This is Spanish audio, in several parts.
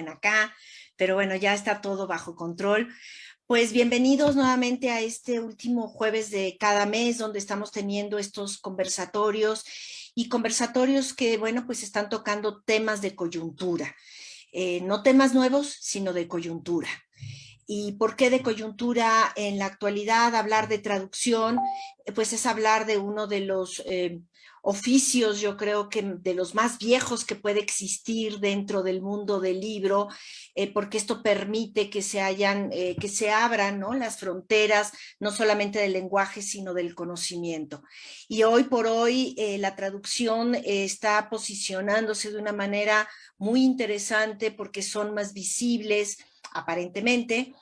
acá, pero bueno, ya está todo bajo control. Pues bienvenidos nuevamente a este último jueves de cada mes, donde estamos teniendo estos conversatorios y conversatorios que, bueno, pues están tocando temas de coyuntura. No temas nuevos, sino de coyuntura. ¿Y por qué de coyuntura en la actualidad? Hablar de traducción, pues es hablar de uno de los oficios, yo creo que de los más viejos que puede existir dentro del mundo del libro, porque esto permite que que se abran, ¿no?, las fronteras, no solamente del lenguaje, sino del conocimiento. Y hoy por hoy la traducción está posicionándose de una manera muy interesante porque son más visibles, aparentemente,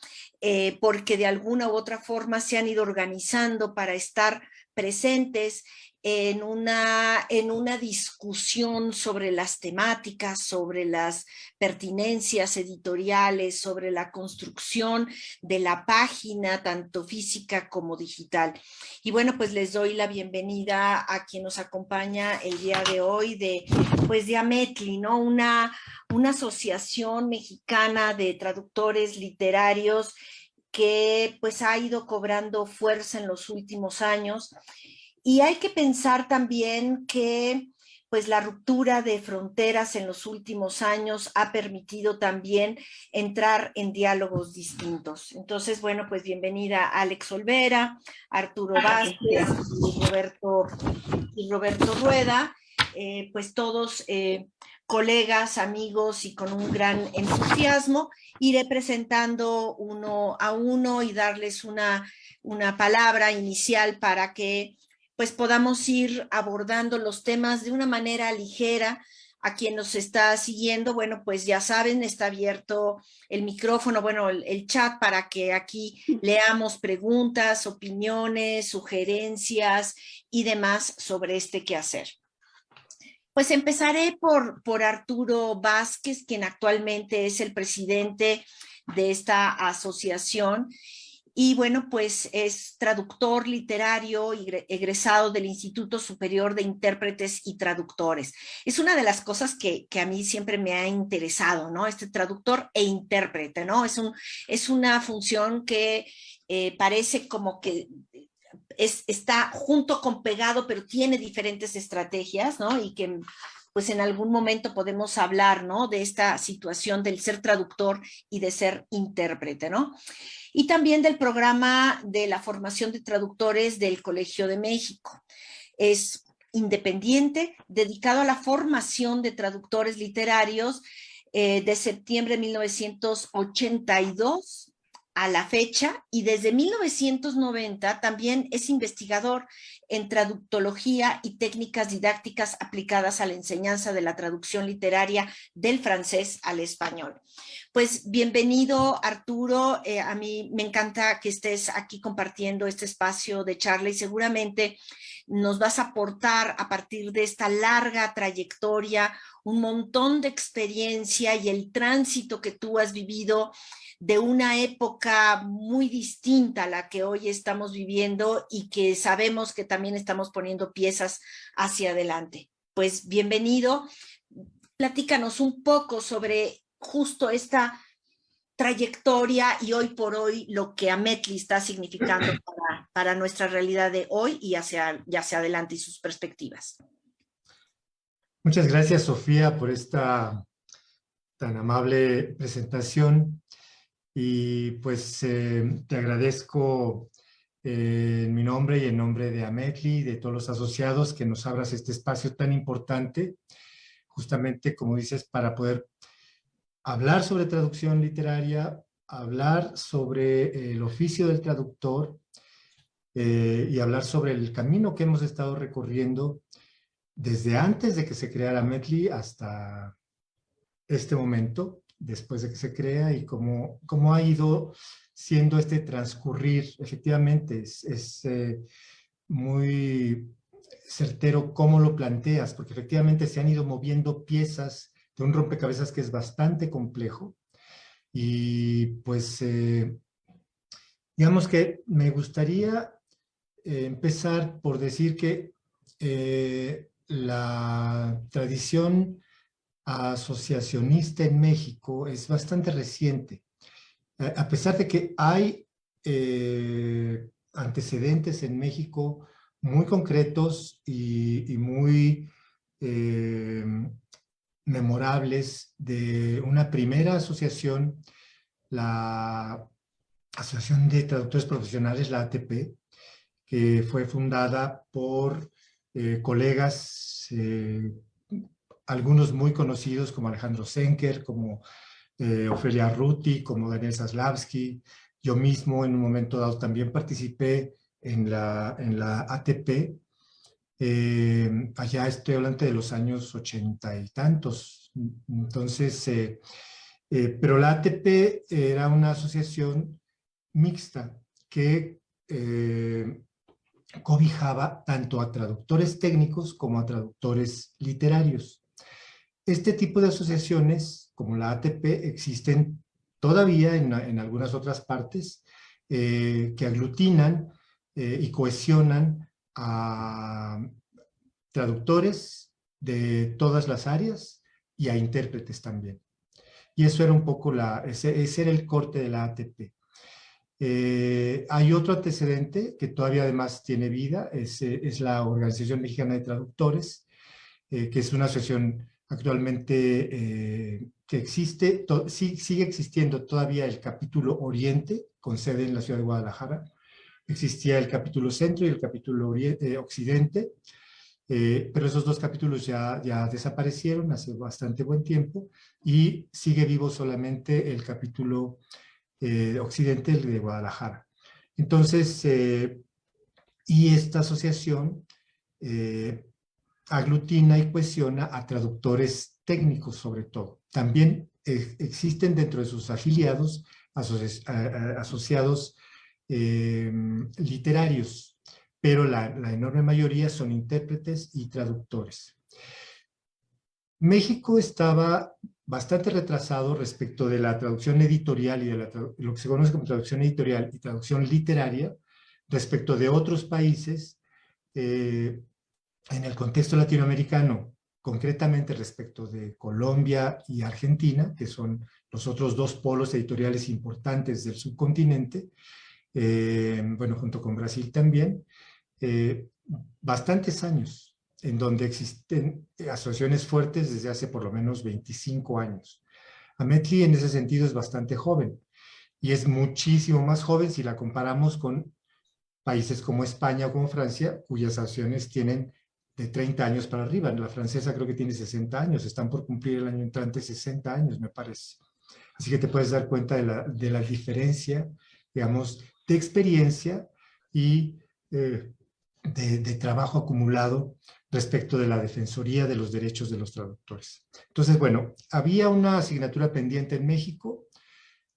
porque de alguna u otra forma se han ido organizando para estar presentes en una discusión sobre las temáticas, sobre las pertinencias editoriales, sobre la construcción de la página, tanto física como digital. Y bueno, pues les doy la bienvenida a quien nos acompaña el día de hoy de Ametli, ¿no? Una asociación mexicana de traductores literarios que pues ha ido cobrando fuerza en los últimos años. Y hay que pensar también que pues la ruptura de fronteras en los últimos años ha permitido también entrar en diálogos distintos. Entonces, bueno, pues bienvenida Alex Olvera, Arturo Vázquez y Roberto Rueda, pues todos colegas, amigos y con un gran entusiasmo. Iré presentando uno a uno y darles una palabra inicial para que pues podamos ir abordando los temas de una manera ligera. A quien nos está siguiendo, bueno, pues ya saben, está abierto el micrófono, bueno, el chat para que aquí leamos preguntas, opiniones, sugerencias y demás sobre este quehacer. Pues empezaré por Arturo Vázquez, quien actualmente es el presidente de esta asociación. Y bueno, pues es traductor literario egresado del Instituto Superior de Intérpretes y Traductores. Es una de las cosas que a mí siempre me ha interesado, ¿no? Este traductor e intérprete, ¿no? Es una función que parece como que está junto con pegado, pero tiene diferentes estrategias, ¿no? Y que pues en algún momento podemos hablar, ¿no?, de esta situación del ser traductor y de ser intérprete, ¿no? Y también del programa de la formación de traductores del Colegio de México. Es independiente, dedicado a la formación de traductores literarios de septiembre de 1982 a la fecha, y desde 1990 también es investigador en traductología y técnicas didácticas aplicadas a la enseñanza de la traducción literaria del francés al español. Pues bienvenido, Arturo. A mí me encanta que estés aquí compartiendo este espacio de charla y seguramente nos vas a aportar a partir de esta larga trayectoria un montón de experiencia y el tránsito que tú has vivido de una época muy distinta a la que hoy estamos viviendo y que sabemos que también estamos poniendo piezas hacia adelante. Pues bienvenido. Platícanos un poco sobre justo esta trayectoria y hoy por hoy lo que Ametli está significando para nuestra realidad de hoy y hacia adelante y sus perspectivas. Muchas gracias, Sofía, por esta tan amable presentación. Y pues te agradezco en mi nombre y en nombre de Ametli y de todos los asociados que nos abras este espacio tan importante, justamente, como dices, para poder hablar sobre traducción literaria, hablar sobre el oficio del traductor y hablar sobre el camino que hemos estado recorriendo desde antes de que se creara Ametli hasta este momento, después de que se crea, y cómo ha ido siendo este transcurrir. Efectivamente, es muy certero cómo lo planteas, porque efectivamente se han ido moviendo piezas de un rompecabezas que es bastante complejo. Y pues, digamos que me gustaría empezar por decir que la tradición asociacionista en México es bastante reciente. A pesar de que hay antecedentes en México muy concretos y muy eh, memorables de una primera asociación, la Asociación de Traductores Profesionales, la ATP, que fue fundada por colegas, algunos muy conocidos como Alejandro Senker, como Ofelia Ruti, como Daniel Zaslavsky. Yo mismo en un momento dado también participé en la ATP. Allá estoy hablando de los años 80 y tantos. Entonces, pero la ATP era una asociación mixta que cobijaba tanto a traductores técnicos como a traductores literarios. Este tipo de asociaciones, como la ATP, existen todavía en algunas otras partes que aglutinan y cohesionan a traductores de todas las áreas y a intérpretes también. Y eso era un poco ese era el corte de la ATP. Hay otro antecedente que todavía además tiene vida, es la Organización Mexicana de Traductores, que es una asociación actualmente que existe, sigue existiendo todavía el capítulo Oriente, con sede en la ciudad de Guadalajara. Existía el capítulo Centro y el capítulo Occidente, pero esos dos capítulos ya desaparecieron hace bastante buen tiempo y sigue vivo solamente el capítulo Occidente, el de Guadalajara. Entonces, y esta asociación aglutina y cohesiona a traductores técnicos sobre todo. También existen dentro de sus afiliados asociados literarios, pero la enorme mayoría son intérpretes y traductores. México estaba bastante retrasado respecto de la traducción editorial y de lo que se conoce como traducción editorial y traducción literaria respecto de otros países en el contexto latinoamericano, concretamente respecto de Colombia y Argentina, que son los otros dos polos editoriales importantes del subcontinente, bueno, junto con Brasil también, bastantes años en donde existen asociaciones fuertes desde hace por lo menos 25 años. Ametli en ese sentido es bastante joven y es muchísimo más joven si la comparamos con países como España o como Francia, cuyas asociaciones tienen de 30 años para arriba. La francesa creo que tiene 60 años, están por cumplir el año entrante 60 años, me parece. Así que te puedes dar cuenta de la diferencia, digamos, de experiencia y de trabajo acumulado respecto de la defensoría de los derechos de los traductores. Entonces, bueno, había una asignatura pendiente en México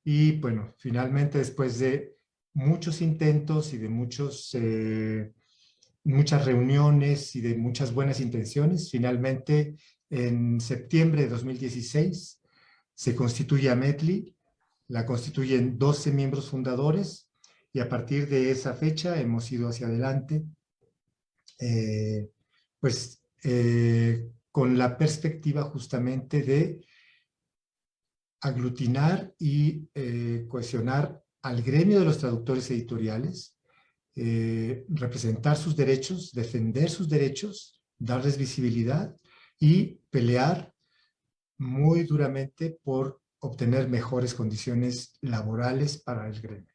y, bueno, finalmente después de muchos intentos y de muchas reuniones y de muchas buenas intenciones, finalmente en septiembre de 2016 se constituye Ametli, la constituyen 12 miembros fundadores y a partir de esa fecha hemos ido hacia adelante, eh, pues con la perspectiva justamente de aglutinar y cohesionar al gremio de los traductores editoriales, representar sus derechos, defender sus derechos, darles visibilidad y pelear muy duramente por obtener mejores condiciones laborales para el gremio.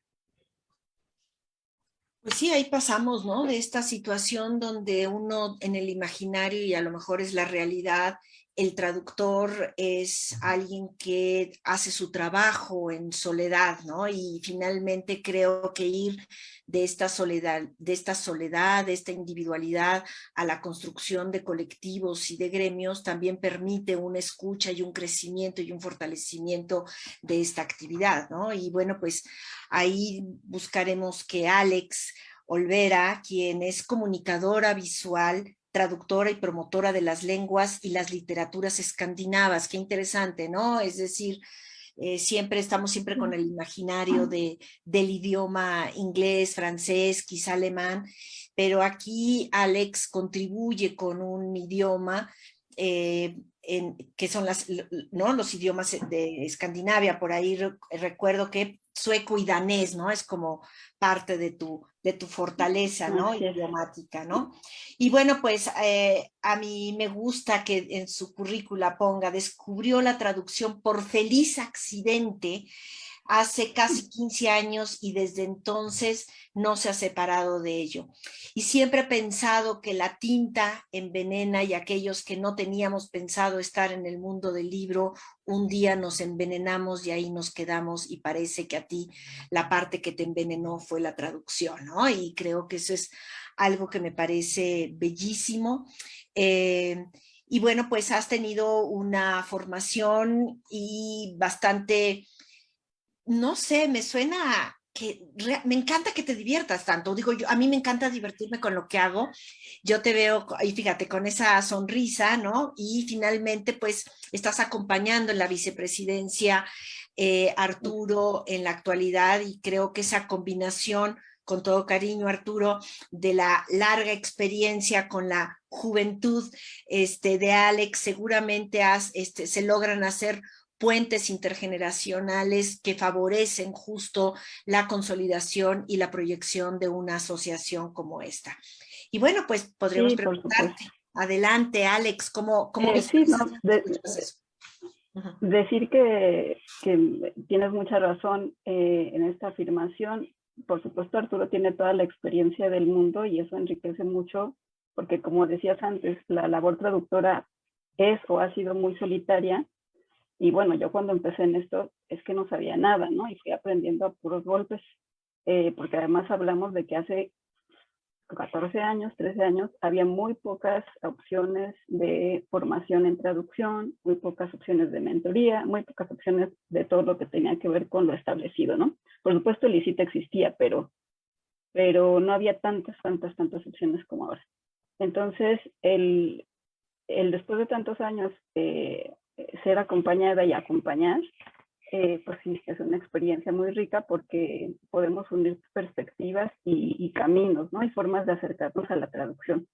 Pues sí, ahí pasamos, ¿no? De esta situación donde uno en el imaginario y a lo mejor es la realidad, el traductor es alguien que hace su trabajo en soledad, ¿no? Y finalmente creo que ir de esta soledad, de esta individualidad a la construcción de colectivos y de gremios también permite una escucha y un crecimiento y un fortalecimiento de esta actividad, ¿no? Y bueno, pues ahí buscaremos que Alex Olvera, quien es comunicadora visual, traductora y promotora de las lenguas y las literaturas escandinavas. Qué interesante, ¿no? Es decir, estamos siempre con el imaginario del idioma inglés, francés, quizá alemán, pero aquí Alex contribuye con un idioma que son ¿no? los idiomas de Escandinavia, por ahí recuerdo que sueco y danés, ¿no? Es como parte de tu fortaleza, ¿no? Así es. Idiomática, ¿no? Y bueno, pues a mí me gusta que en su currícula ponga, descubrió la traducción por feliz accidente hace casi 15 años y desde entonces no se ha separado de ello. Y siempre he pensado que la tinta envenena y aquellos que no teníamos pensado estar en el mundo del libro, un día nos envenenamos y ahí nos quedamos y parece que a ti la parte que te envenenó fue la traducción, ¿no? Y creo que eso es algo que me parece bellísimo. Y bueno, pues has tenido una formación y bastante, no sé, me suena que me encanta que te diviertas tanto. Digo, a mí me encanta divertirme con lo que hago. Yo te veo, y fíjate, con esa sonrisa, ¿no? Y finalmente, pues, estás acompañando en la vicepresidencia Arturo en la actualidad y creo que esa combinación, con todo cariño, Arturo, de la larga experiencia con la juventud de Alex, seguramente se logran hacer puentes intergeneracionales que favorecen justo la consolidación y la proyección de una asociación como esta. Y bueno, pues podríamos Sí, por preguntarte, supuesto. adelante, Alex, ¿cómo Sí, no, visualizas el proceso? Uh-huh. decir que tienes mucha razón en esta afirmación. Por supuesto, Arturo tiene toda la experiencia del mundo y eso enriquece mucho, porque como decías antes, la labor traductora es o ha sido muy solitaria. Y bueno, yo cuando empecé en esto es que no sabía nada, ¿no? Y fui aprendiendo a puros golpes, porque además hablamos de que hace 14 años, 13 años, había muy pocas opciones de formación en traducción, muy pocas opciones de mentoría, muy pocas opciones de todo lo que tenía que ver con lo establecido, ¿no? Por supuesto, el ICIT existía, pero no había tantas opciones como ahora. Entonces, después de tantos años, ser acompañada y acompañar, pues sí, es una experiencia muy rica porque podemos unir perspectivas y caminos, ¿no? Y formas de acercarnos a la traducción.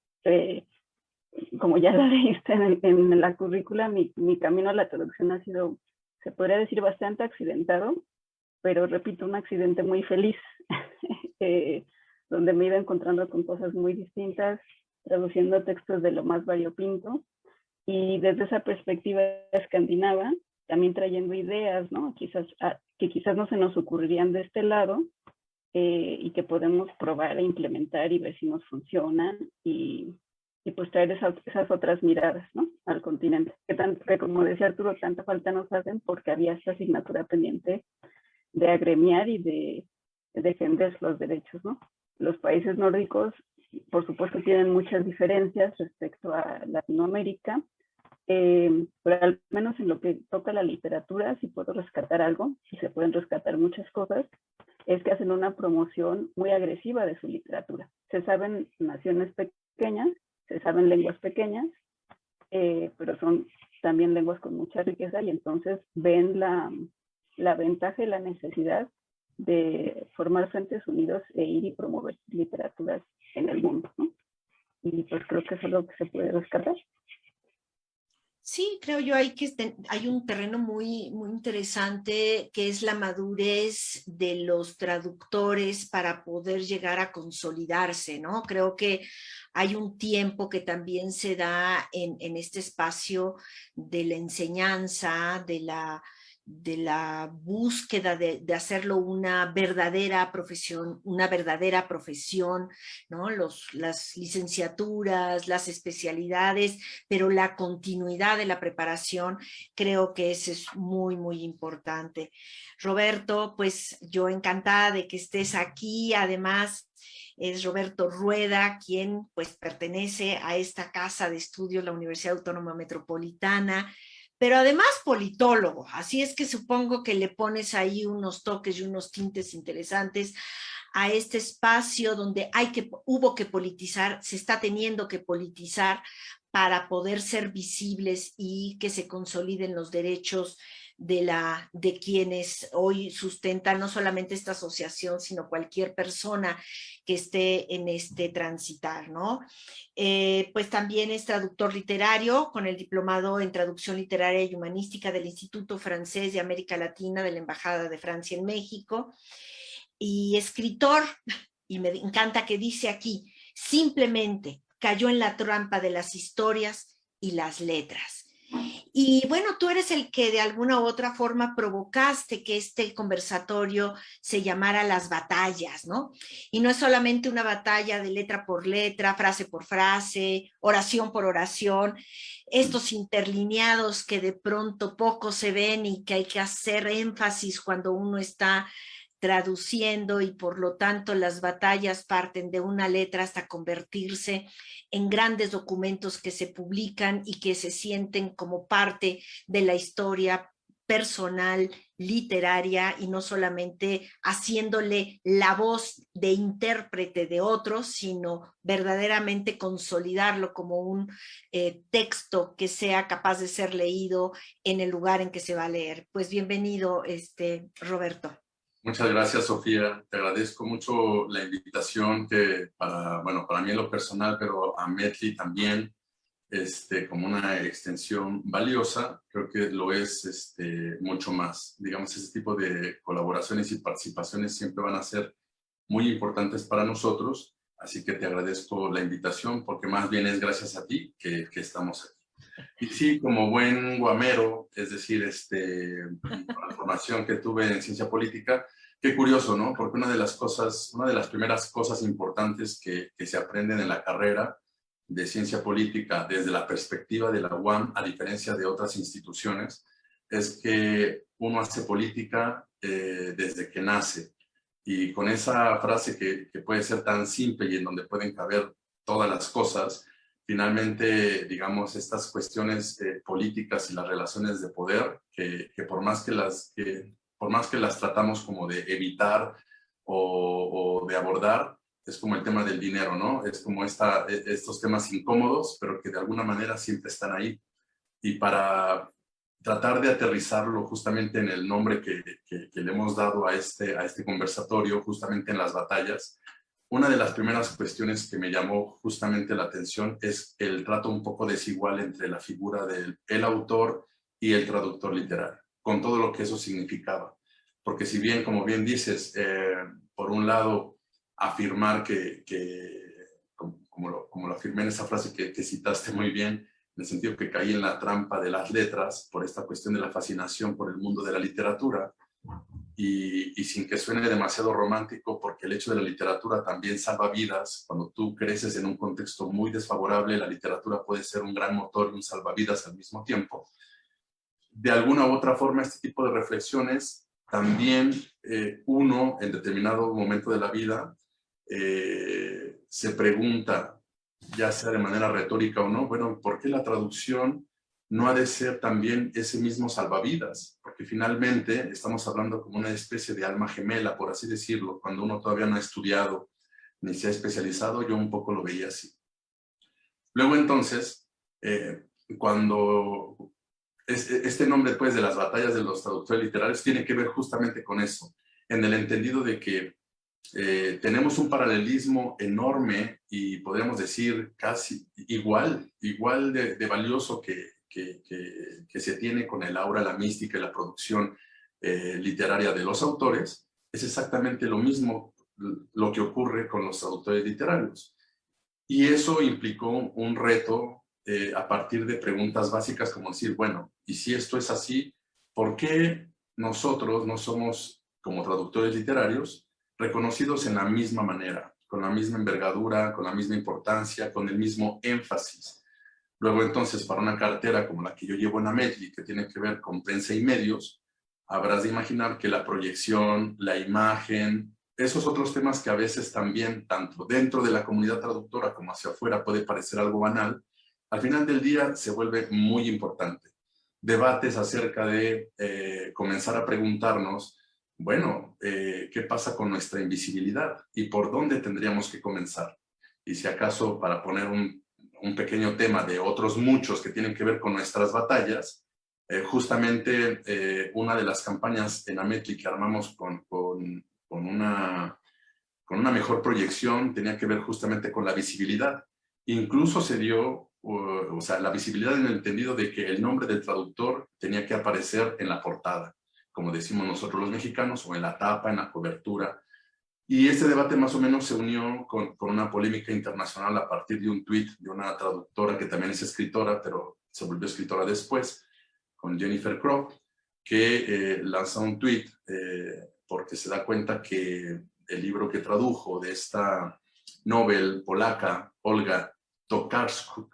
Como ya lo leíste en la currícula, mi camino a la traducción ha sido, se podría decir, bastante accidentado, pero repito, un accidente muy feliz, donde me he ido encontrando con cosas muy distintas, traduciendo textos de lo más variopinto, y desde esa perspectiva escandinava, también trayendo ideas, ¿no? Que quizás no se nos ocurrirían de este lado y que podemos probar e implementar y ver si nos funcionan y pues traer esas otras miradas, ¿no? Al continente. Que como decía Arturo, tanta falta nos hacen porque había esta asignatura pendiente de agremiar y de defender los derechos, ¿no? Los países nórdicos, por supuesto, tienen muchas diferencias respecto a Latinoamérica, pero al menos en lo que toca la literatura, si puedo rescatar algo, y se pueden rescatar muchas cosas, es que hacen una promoción muy agresiva de su literatura. Se saben naciones pequeñas, se saben lenguas pequeñas, pero son también lenguas con mucha riqueza y entonces ven la ventaja y la necesidad de formar frentes unidos e ir y promover literaturas en el mundo, ¿no? Y pues creo que eso es lo que se puede rescatar. Sí, creo yo hay un terreno muy, muy interesante que es la madurez de los traductores para poder llegar a consolidarse, ¿no? Creo que hay un tiempo que también se da en este espacio de la enseñanza, de la búsqueda de hacerlo una verdadera profesión, ¿no? Las licenciaturas, las especialidades, pero la continuidad de la preparación, creo que eso es muy, muy importante. Roberto, pues yo encantada de que estés aquí, además es Roberto Rueda, quien pues pertenece a esta casa de estudios, la Universidad Autónoma Metropolitana, pero además politólogo, así es que supongo que le pones ahí unos toques y unos tintes interesantes a este espacio donde hubo que politizar, se está teniendo que politizar para poder ser visibles y que se consoliden los derechos de quienes hoy sustentan no solamente esta asociación, sino cualquier persona que esté en este transitar, ¿no? Pues también es traductor literario con el diplomado en traducción literaria y humanística del Instituto Francés de América Latina de la Embajada de Francia en México, y escritor, y me encanta que dice aquí, simplemente cayó en la trampa de las historias y las letras. Y bueno, tú eres el que de alguna u otra forma provocaste que este conversatorio se llamara Las Batallas, ¿no? Y no es solamente una batalla de letra por letra, frase por frase, oración por oración, estos interlineados que de pronto poco se ven y que hay que hacer énfasis cuando uno está traduciendo, y por lo tanto las batallas parten de una letra hasta convertirse en grandes documentos que se publican y que se sienten como parte de la historia personal, literaria, y no solamente haciéndole la voz de intérprete de otros, sino verdaderamente consolidarlo como un texto que sea capaz de ser leído en el lugar en que se va a leer. Pues bienvenido, Roberto. Muchas gracias, Sofía. Te agradezco mucho la invitación que para mí en lo personal, pero a Metli también, como una extensión valiosa, creo que lo es mucho más. Digamos, ese tipo de colaboraciones y participaciones siempre van a ser muy importantes para nosotros, así que te agradezco la invitación, porque más bien es gracias a ti que estamos aquí. Y sí, como buen guamero, es decir, con la formación que tuve en ciencia política, qué curioso, ¿no? Porque una de las primeras cosas importantes que se aprenden en la carrera de ciencia política desde la perspectiva de la UAM, a diferencia de otras instituciones, es que uno hace política desde que nace. Y con esa frase que puede ser tan simple y en donde pueden caber todas las cosas, finalmente, digamos, estas cuestiones políticas y las relaciones de poder, que por más que las tratamos como de evitar o de abordar, es como el tema del dinero, ¿no? Es como estos temas incómodos, pero que de alguna manera siempre están ahí. Y para tratar de aterrizarlo justamente en el nombre que le hemos dado a este conversatorio, justamente en las batallas, una de las primeras cuestiones que me llamó justamente la atención es el trato un poco desigual entre la figura del autor y el traductor literario, con todo lo que eso significaba. Porque si bien, como bien dices, por un lado, afirmar como lo afirmé en esa frase que citaste muy bien, en el sentido que caí en la trampa de las letras por esta cuestión de la fascinación por el mundo de la literatura, y sin que suene demasiado romántico, porque el hecho de la literatura también salva vidas. Cuando tú creces en un contexto muy desfavorable, la literatura puede ser un gran motor y un salvavidas al mismo tiempo. De alguna u otra forma, este tipo de reflexiones también uno, en determinado momento de la vida, se pregunta, ya sea de manera retórica o no, bueno, ¿por qué la traducción no ha de ser también ese mismo salvavidas? Porque finalmente estamos hablando como una especie de alma gemela, por así decirlo. Cuando uno todavía no ha estudiado ni se ha especializado, yo un poco lo veía así. Luego entonces, cuando este nombre pues, de las batallas de los traductores literarios tiene que ver justamente con eso, en el entendido de que tenemos un paralelismo enorme y podríamos decir casi igual de valioso que se tiene con el aura, la mística y la producción literaria de los autores. Es exactamente lo mismo lo que ocurre con los traductores literarios. Y eso implicó un reto a partir de preguntas básicas como decir, bueno, y si esto es así, ¿por qué nosotros no somos, como traductores literarios, reconocidos en la misma manera, con la misma envergadura, con la misma importancia, con el mismo énfasis? Luego entonces, para una cartera como la que yo llevo en Ametli, que tiene que ver con prensa y medios, habrás de imaginar que la proyección, la imagen, esos otros temas que a veces también, tanto dentro de la comunidad traductora como hacia afuera, puede parecer algo banal, al final del día se vuelve muy importante. Debates acerca de comenzar a preguntarnos, bueno, ¿qué pasa con nuestra invisibilidad? ¿Y por dónde tendríamos que comenzar? Y si acaso, para poner un pequeño tema de otros muchos que tienen que ver con nuestras batallas, Justamente una de las campañas en Ametli que armamos con una mejor proyección tenía que ver justamente con la visibilidad. Incluso se dio, o sea, la visibilidad en el entendido de que el nombre del traductor tenía que aparecer en la portada, como decimos nosotros los mexicanos, o en la tapa, en la cobertura. Y este debate más o menos se unió con una polémica internacional a partir de un tuit de una traductora que también es escritora, pero se volvió escritora después, con Jennifer Croft, que lanza un tuit porque se da cuenta que el libro que tradujo de esta novel polaca, Olga Tokarczuk,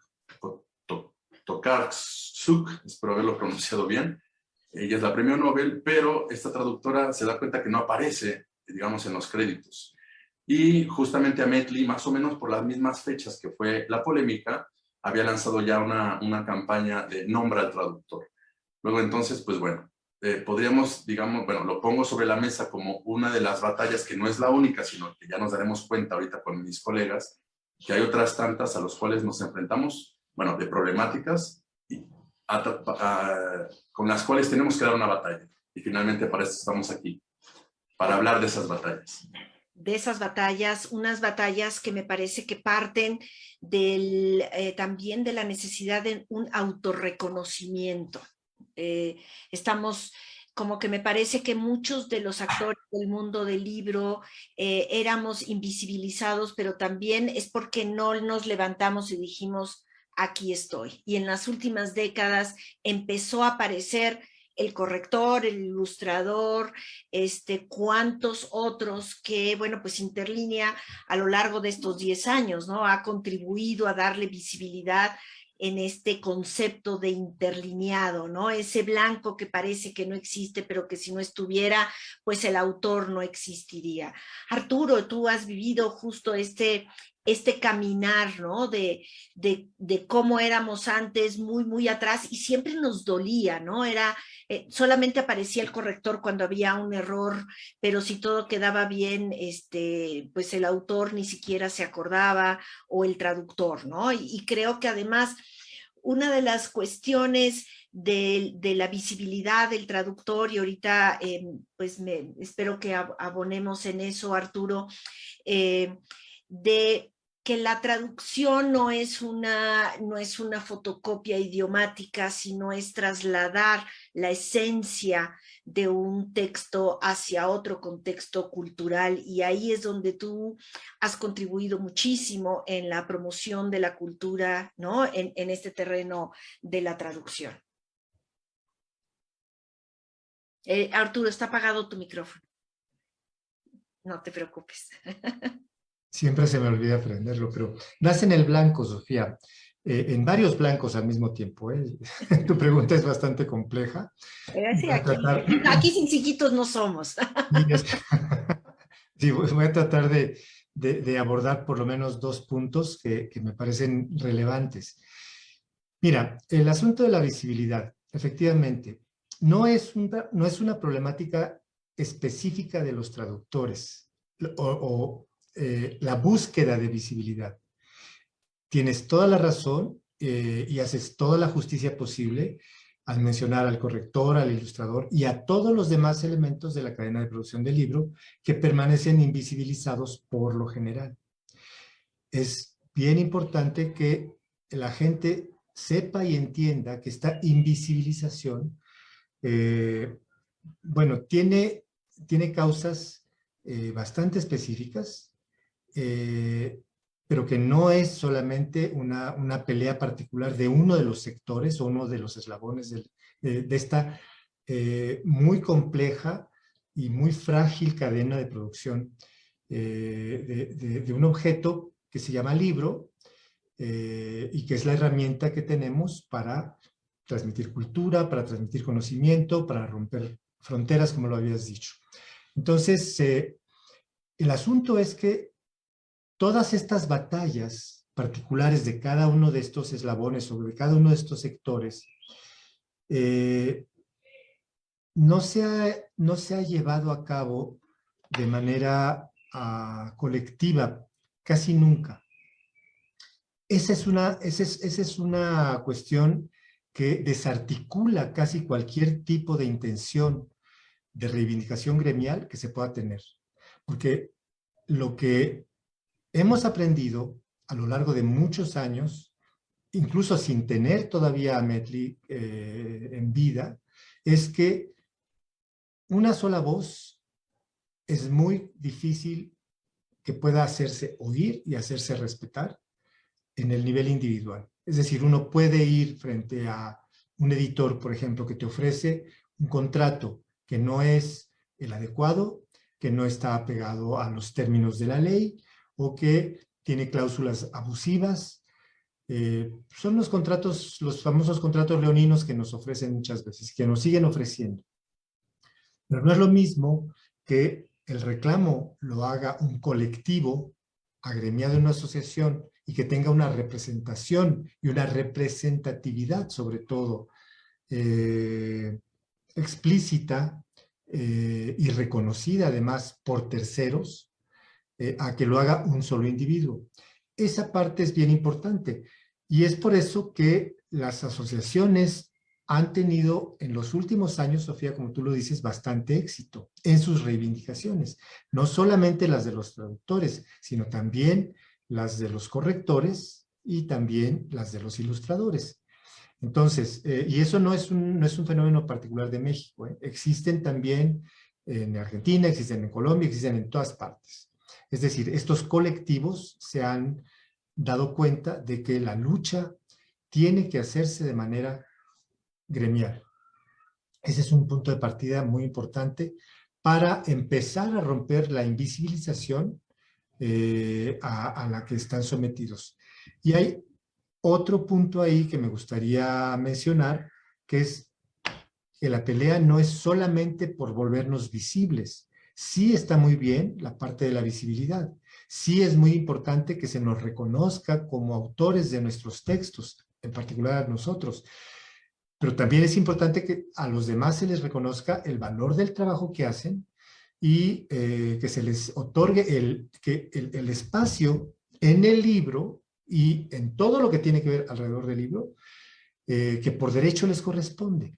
espero haberlo pronunciado bien, ella es la premio Nobel, pero esta traductora se da cuenta que no aparece, digamos, en los créditos. Y justamente Ametli, más o menos por las mismas fechas que fue la polémica, había lanzado ya una campaña de nombra al traductor. Luego entonces, pues bueno, podríamos, digamos, bueno, lo pongo sobre la mesa como una de las batallas que no es la única, sino que ya nos daremos cuenta ahorita con mis colegas, que hay otras tantas a las cuales nos enfrentamos, bueno, de problemáticas con las cuales tenemos que dar una batalla. Y finalmente para esto estamos aquí, para hablar de esas batallas. De esas batallas, unas batallas que me parece que parten también de la necesidad de un autorreconocimiento. Estamos, como que me parece que muchos de los actores del mundo del libro éramos invisibilizados, pero también es porque no nos levantamos y dijimos, aquí estoy. Y en las últimas décadas empezó a aparecer el corrector, el ilustrador, cuántos otros que, bueno, pues Interlínea a lo largo de estos 10 años, ¿no? Ha contribuido a darle visibilidad en este concepto de interlineado, ¿no? Ese blanco que parece que no existe, pero que si no estuviera, pues el autor no existiría. Arturo, tú has vivido justo este caminar, ¿no? De cómo éramos antes, muy, muy atrás, y siempre nos dolía, ¿no? Era, solamente aparecía el corrector cuando había un error, pero si todo quedaba bien, pues el autor ni siquiera se acordaba, o el traductor, ¿no? Y creo que además una de las cuestiones de la visibilidad del traductor, y ahorita pues espero que abonemos en eso, Arturo, de que la traducción no es una fotocopia idiomática, sino es trasladar la esencia de un texto hacia otro contexto cultural, y ahí es donde tú has contribuido muchísimo en la promoción de la cultura, ¿no? En este terreno de la traducción. Arturo, está apagado tu micrófono. No te preocupes. Siempre se me olvida prenderlo, pero das en el blanco, Sofía, en varios blancos al mismo tiempo. Tu pregunta es bastante compleja. Sí, aquí sencillitos no somos. Sí, voy a tratar de abordar por lo menos 2 puntos que me parecen relevantes. Mira, el asunto de la visibilidad, efectivamente, no es una problemática específica de los traductores o la búsqueda de visibilidad. Tienes toda la razón y haces toda la justicia posible al mencionar al corrector, al ilustrador y a todos los demás elementos de la cadena de producción del libro que permanecen invisibilizados por lo general. Es bien importante que la gente sepa y entienda que esta invisibilización, bueno, tiene causas bastante específicas, pero que no es solamente una pelea particular de uno de los sectores o uno de los eslabones de esta muy compleja y muy frágil cadena de producción de un objeto que se llama libro y que es la herramienta que tenemos para transmitir cultura, para transmitir conocimiento, para romper fronteras, como lo habías dicho. Entonces, el asunto es que todas estas batallas particulares de cada uno de estos eslabones o de cada uno de estos sectores no se ha llevado a cabo de manera colectiva casi nunca. Esa es una cuestión que desarticula casi cualquier tipo de intención de reivindicación gremial que se pueda tener. Porque lo que hemos aprendido a lo largo de muchos años, incluso sin tener todavía a Metli en vida, es que una sola voz es muy difícil que pueda hacerse oír y hacerse respetar en el nivel individual. Es decir, uno puede ir frente a un editor, por ejemplo, que te ofrece un contrato que no es el adecuado, que no está apegado a los términos de la ley o que tiene cláusulas abusivas. Son los contratos, los famosos contratos leoninos que nos ofrecen muchas veces, que nos siguen ofreciendo. Pero no es lo mismo que el reclamo lo haga un colectivo agremiado en una asociación y que tenga una representación y una representatividad, sobre todo, explícita y reconocida además por terceros, a que lo haga un solo individuo. Esa parte es bien importante y es por eso que las asociaciones han tenido en los últimos años, Sofía, como tú lo dices, bastante éxito en sus reivindicaciones. No solamente las de los traductores, sino también las de los correctores y también las de los ilustradores. Entonces, y eso no es un fenómeno particular de México. Existen también en Argentina, existen en Colombia, existen en todas partes. Es decir, estos colectivos se han dado cuenta de que la lucha tiene que hacerse de manera gremial. Ese es un punto de partida muy importante para empezar a romper la invisibilización a la que están sometidos. Y hay otro punto ahí que me gustaría mencionar, que es que la pelea no es solamente por volvernos visibles. Sí está muy bien la parte de la visibilidad. Sí es muy importante que se nos reconozca como autores de nuestros textos, en particular a nosotros. Pero también es importante que a los demás se les reconozca el valor del trabajo que hacen y que se les otorgue el espacio en el libro y en todo lo que tiene que ver alrededor del libro, que por derecho les corresponde.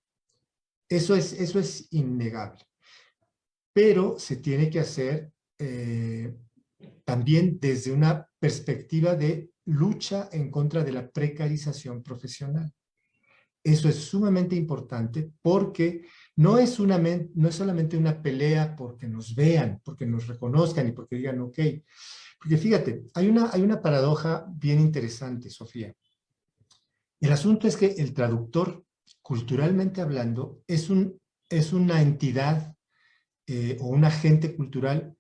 Eso es innegable. Pero se tiene que hacer también desde una perspectiva de lucha en contra de la precarización profesional. Eso es sumamente importante porque no es solamente una pelea porque nos vean, porque nos reconozcan y porque digan, ok. Porque fíjate, hay una paradoja bien interesante, Sofía. El asunto es que el traductor, culturalmente hablando, es una entidad o un agente cultural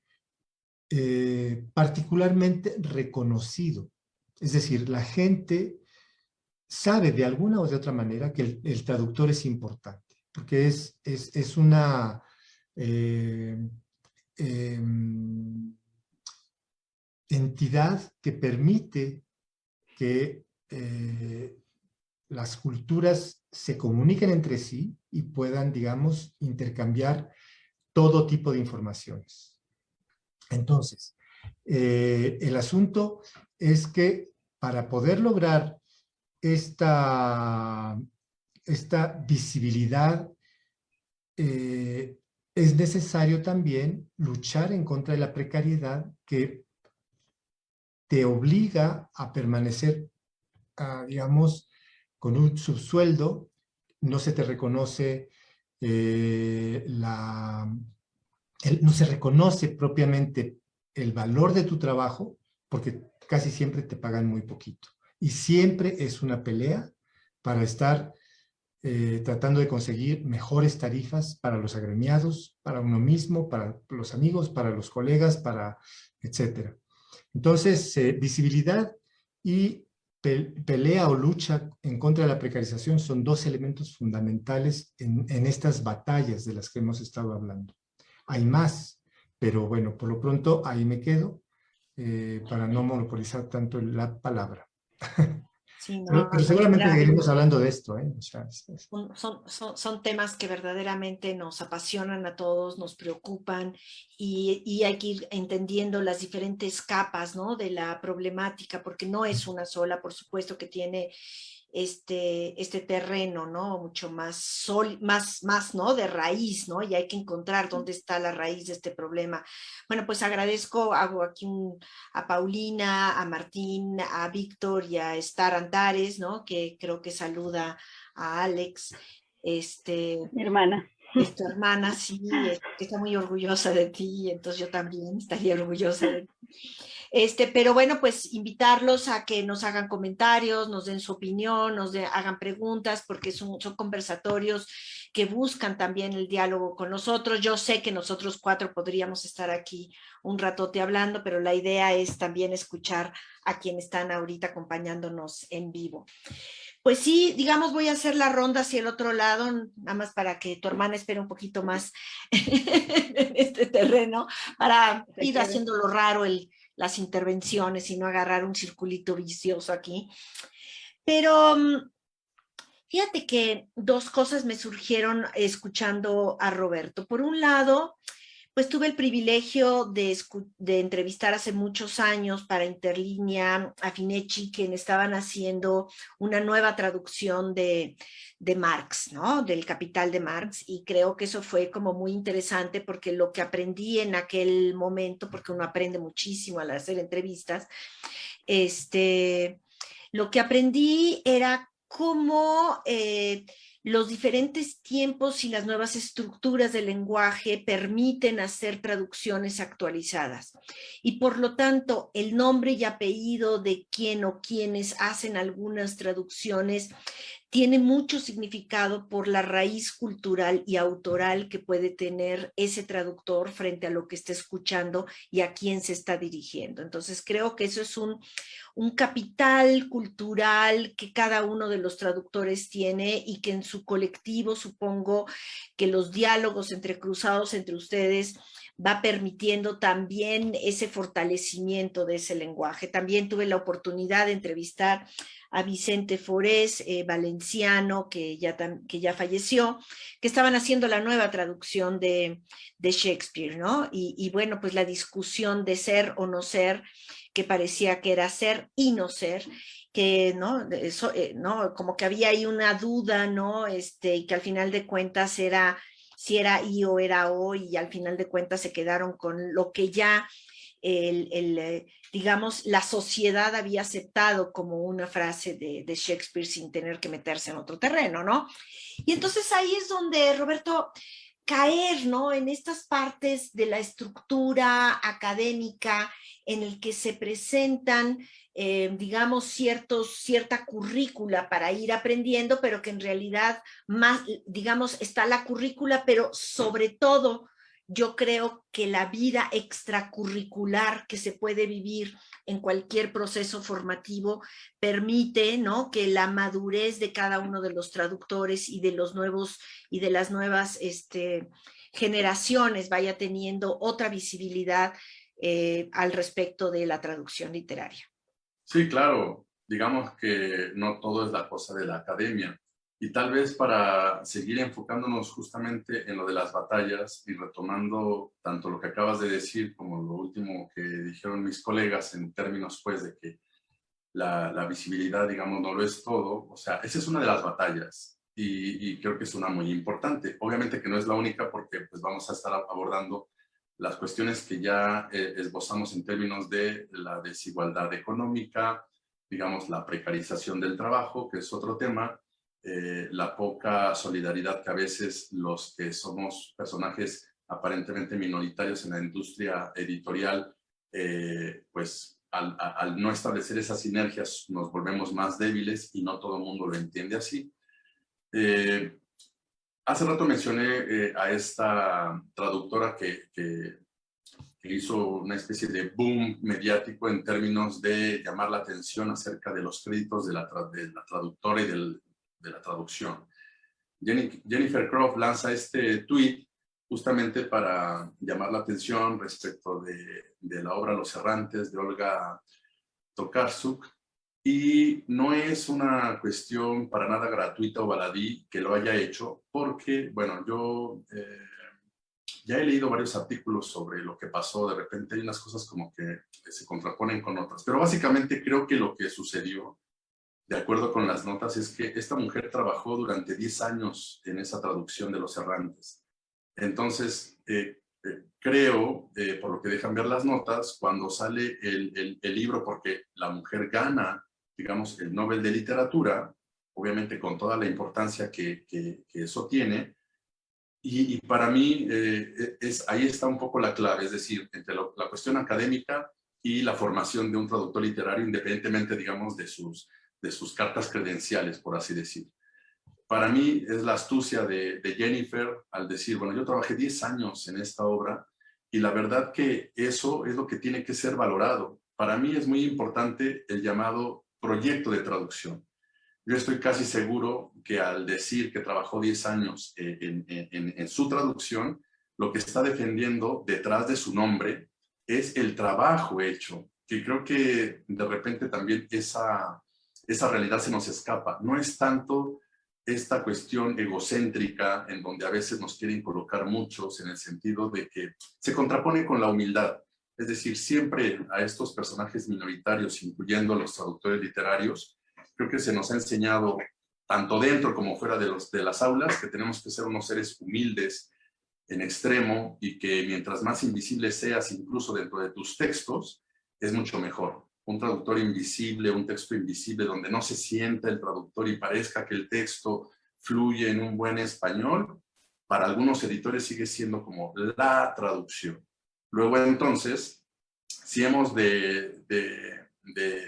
particularmente reconocido. Es decir, la gente sabe de alguna o de otra manera que el traductor es importante, porque es una entidad que permite que las culturas se comuniquen entre sí y puedan, digamos, intercambiar todo tipo de informaciones. Entonces, el asunto es que para poder lograr esta visibilidad, es necesario también luchar en contra de la precariedad que te obliga a permanecer, digamos, con un subsueldo, no se te reconoce no se reconoce propiamente el valor de tu trabajo porque casi siempre te pagan muy poquito. Y siempre es una pelea para estar tratando de conseguir mejores tarifas para los agremiados, para uno mismo, para los amigos, para los colegas, etcétera. Entonces, visibilidad y pelea o lucha en contra de la precarización son dos elementos fundamentales en estas batallas de las que hemos estado hablando. Hay más, pero bueno, por lo pronto ahí me quedo para no monopolizar tanto la palabra. Sí, no, Pero al seguramente contrario. seguiremos hablando de esto. O sea, Son temas que verdaderamente nos apasionan a todos, nos preocupan y hay que ir entendiendo las diferentes capas, ¿no?, de la problemática, porque no es una sola, por supuesto que tiene este terreno, ¿no? Mucho más, ¿no? De raíz, ¿no? Y hay que encontrar dónde está la raíz de este problema. Bueno, pues agradezco, hago aquí a Paulina, a Martín, a Víctor y a Star Antares, ¿no? Que creo que saluda a Alex. Mi hermana. Es tu hermana, sí, que está muy orgullosa de ti, entonces yo también estaría orgullosa de ti. Pero bueno, pues invitarlos a que nos hagan comentarios, nos den su opinión, hagan preguntas, porque son conversatorios que buscan también el diálogo con nosotros. Yo sé que nosotros 4 podríamos estar aquí un ratote hablando, pero la idea es también escuchar a quienes están ahorita acompañándonos en vivo. Pues sí, digamos, voy a hacer la ronda hacia el otro lado, nada más para que tu hermana espere un poquito más en este terreno, para ir haciendo lo raro las intervenciones y no agarrar un circulito vicioso aquí. Pero fíjate que 2 cosas me surgieron escuchando a Roberto. Por un lado, pues tuve el privilegio de entrevistar hace muchos años para Interlínea a Finetti, quienes estaban haciendo una nueva traducción de Marx, ¿no? Del Capital de Marx, y creo que eso fue como muy interesante porque lo que aprendí en aquel momento, porque uno aprende muchísimo al hacer entrevistas, lo que aprendí era cómo los diferentes tiempos y las nuevas estructuras del lenguaje permiten hacer traducciones actualizadas. Y por lo tanto, el nombre y apellido de quien o quienes hacen algunas traducciones tiene mucho significado por la raíz cultural y autoral que puede tener ese traductor frente a lo que está escuchando y a quién se está dirigiendo. Entonces creo que eso es un capital cultural que cada uno de los traductores tiene y que en su colectivo supongo que los diálogos cruzados entre ustedes va permitiendo también ese fortalecimiento de ese lenguaje. También tuve la oportunidad de entrevistar a Vicente Forés, valenciano, que ya falleció, que estaban haciendo la nueva traducción de Shakespeare, ¿no? Y bueno, pues la discusión de ser o no ser, que parecía que era ser y no ser, que no, eso, no, como que había ahí una duda, ¿no? Y que al final de cuentas era si era I o era O, y al final de cuentas se quedaron con lo que ya digamos, la sociedad había aceptado como una frase de Shakespeare sin tener que meterse en otro terreno, ¿no? Y entonces ahí es donde, Roberto, caer, ¿no? En estas partes de la estructura académica en el que se presentan, digamos, cierta currícula para ir aprendiendo, pero que en realidad más, digamos, está la currícula, pero sobre todo yo creo que la vida extracurricular que se puede vivir en cualquier proceso formativo permite, ¿no?, que la madurez de cada uno de los traductores y de los nuevos y de las nuevas generaciones vaya teniendo otra visibilidad al respecto de la traducción literaria. Sí, claro. Digamos que no todo es la cosa de la academia. Y tal vez para seguir enfocándonos justamente en lo de las batallas y retomando tanto lo que acabas de decir como lo último que dijeron mis colegas en términos pues de que la visibilidad, digamos, no lo es todo. O sea, esa es una de las batallas y creo que es una muy importante. Obviamente que no es la única porque pues vamos a estar abordando las cuestiones que ya esbozamos en términos de la desigualdad económica, digamos, la precarización del trabajo, que es otro tema, la poca solidaridad que a veces los que somos personajes aparentemente minoritarios en la industria editorial, pues al no establecer esas sinergias nos volvemos más débiles y no todo el mundo lo entiende así. Hace rato mencioné a esta traductora que hizo una especie de boom mediático en términos de llamar la atención acerca de los créditos de la traductora y de la traducción. Jennifer Croft lanza este tweet justamente para llamar la atención respecto de la obra Los Errantes de Olga Tokarczuk, y no es una cuestión para nada gratuita o baladí que lo haya hecho, porque, bueno, yo ya he leído varios artículos sobre lo que pasó. De repente hay unas cosas como que se contraponen con otras, pero básicamente creo que lo que sucedió de acuerdo con las notas, es que esta mujer trabajó durante 10 años en esa traducción de Los Errantes. Entonces, creo, por lo que dejan ver las notas, cuando sale el libro, porque la mujer gana, digamos, el Nobel de Literatura, obviamente con toda la importancia que eso tiene, y para mí ahí está un poco la clave, es decir, entre la cuestión académica y la formación de un traductor literario, independientemente, digamos, de sus cartas credenciales, por así decir. Para mí es la astucia de Jennifer al decir, bueno, yo trabajé 10 años en esta obra y la verdad que eso es lo que tiene que ser valorado. Para mí es muy importante el llamado proyecto de traducción. Yo estoy casi seguro que al decir que trabajó 10 años en su traducción, lo que está defendiendo detrás de su nombre es el trabajo hecho, que creo que de repente también esa realidad se nos escapa. No es tanto esta cuestión egocéntrica en donde a veces nos quieren colocar muchos en el sentido de que se contrapone con la humildad. Es decir, siempre a estos personajes minoritarios, incluyendo a los traductores literarios, creo que se nos ha enseñado, tanto dentro como fuera de las aulas, que tenemos que ser unos seres humildes en extremo y que mientras más invisible seas, incluso dentro de tus textos, es mucho mejor. Un traductor invisible, un texto invisible, donde no se sienta el traductor y parezca que el texto fluye en un buen español, para algunos editores sigue siendo como la traducción. Luego entonces, si hemos de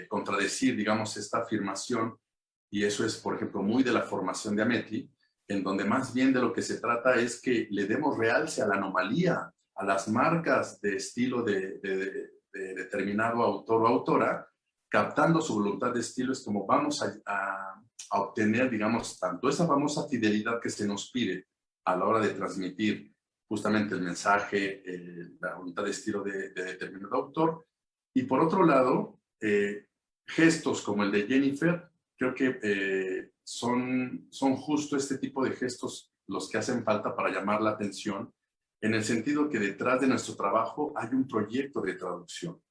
contradecir, digamos, esta afirmación, y eso es, por ejemplo, muy de la formación de Ametli, en donde más bien de lo que se trata es que le demos realce a la anomalía, a las marcas de estilo de determinado autor o autora, captando su voluntad de estilo, es como vamos a obtener, digamos, tanto esa famosa fidelidad que se nos pide a la hora de transmitir justamente el mensaje, la voluntad de estilo de determinado autor. Y por otro lado, gestos como el de Jennifer, creo que son justo este tipo de gestos los que hacen falta para llamar la atención, en el sentido que detrás de nuestro trabajo hay un proyecto de traducción.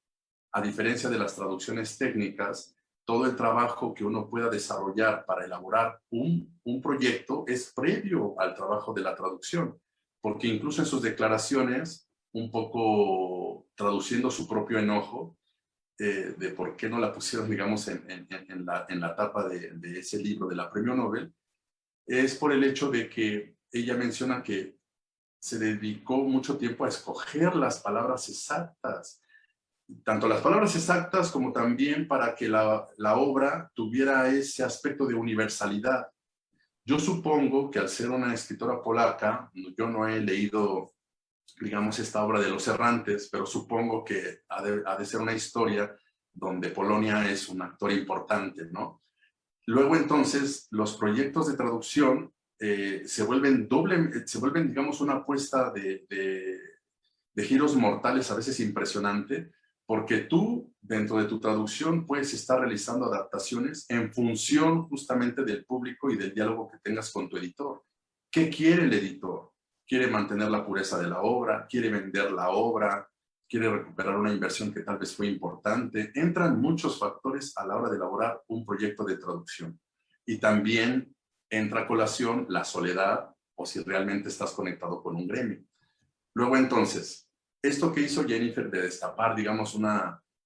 A diferencia de las traducciones técnicas, todo el trabajo que uno pueda desarrollar para elaborar un proyecto es previo al trabajo de la traducción, porque incluso en sus declaraciones, un poco traduciendo su propio enojo, de por qué no la pusieron, digamos, en la tapa de ese libro de la Premio Nobel, es por el hecho de que ella menciona que se dedicó mucho tiempo a escoger las palabras exactas, tanto las palabras exactas como también para que la obra tuviera ese aspecto de universalidad. Yo supongo que al ser una escritora polaca, yo no he leído, digamos, esta obra de Los Errantes, pero supongo que ha de ser una historia donde Polonia es un actor importante, ¿no? Luego entonces los proyectos de traducción se vuelven, digamos, una apuesta de giros mortales a veces impresionante, porque tú dentro de tu traducción puedes estar realizando adaptaciones en función justamente del público y del diálogo que tengas con tu editor. ¿Qué quiere el editor? ¿Quiere mantener la pureza de la obra? ¿Quiere vender la obra? ¿Quiere recuperar una inversión que tal vez fue importante? Entran muchos factores a la hora de elaborar un proyecto de traducción. Y también entra a colación la soledad o si realmente estás conectado con un gremio. Luego entonces, esto que hizo Jennifer de destapar, digamos,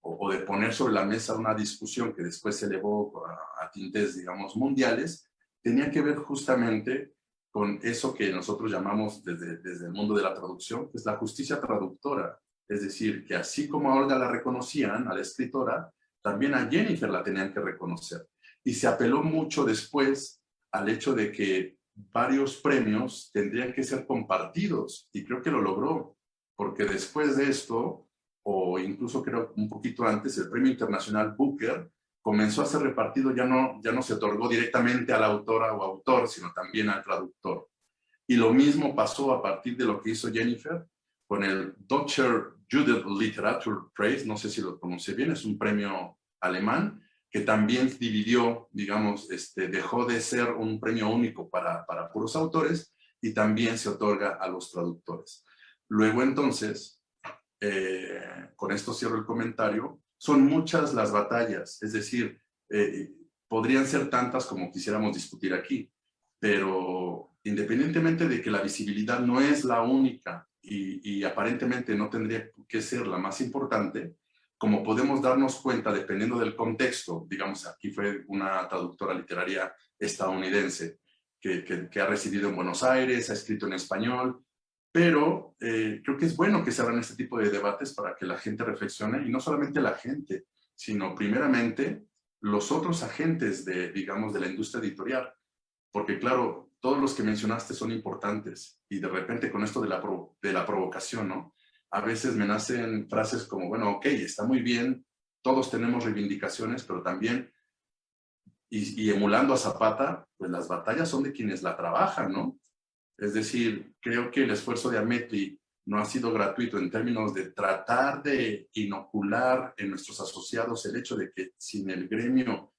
o de poner sobre la mesa una discusión que después se elevó a tintes, digamos, mundiales, tenía que ver justamente con eso que nosotros llamamos desde el mundo de la traducción, que es la justicia traductora. Es decir, que así como a Olga la reconocían, a la escritora, también a Jennifer la tenían que reconocer. Y se apeló mucho después al hecho de que varios premios tendrían que ser compartidos, y creo que lo logró, porque después de esto, o incluso creo un poquito antes, el Premio Internacional Booker comenzó a ser repartido, ya no se otorgó directamente a la autora o autor, sino también al traductor. Y lo mismo pasó a partir de lo que hizo Jennifer con el Deutscher Jugendliteraturpreis, no sé si lo pronuncié bien, es un premio alemán, que también dividió, digamos, dejó de ser un premio único para puros autores y también se otorga a los traductores. Luego entonces, con esto cierro el comentario, son muchas las batallas, es decir, podrían ser tantas como quisiéramos discutir aquí, pero independientemente de que la visibilidad no es la única y aparentemente no tendría que ser la más importante, como podemos darnos cuenta dependiendo del contexto, digamos, aquí fue una traductora literaria estadounidense que ha residido en Buenos Aires, ha escrito en español, pero creo que es bueno que se hagan este tipo de debates para que la gente reflexione, y no solamente la gente, sino primeramente los otros agentes de, digamos, de la industria editorial. Porque claro, todos los que mencionaste son importantes y de repente con esto de la provocación, ¿no? A veces me nacen frases como, bueno, ok, está muy bien, todos tenemos reivindicaciones, pero también, y emulando a Zapata, pues las batallas son de quienes la trabajan, ¿no? Es decir, creo que el esfuerzo de Ametli no ha sido gratuito en términos de tratar de inocular en nuestros asociados el hecho de que sin el gremio,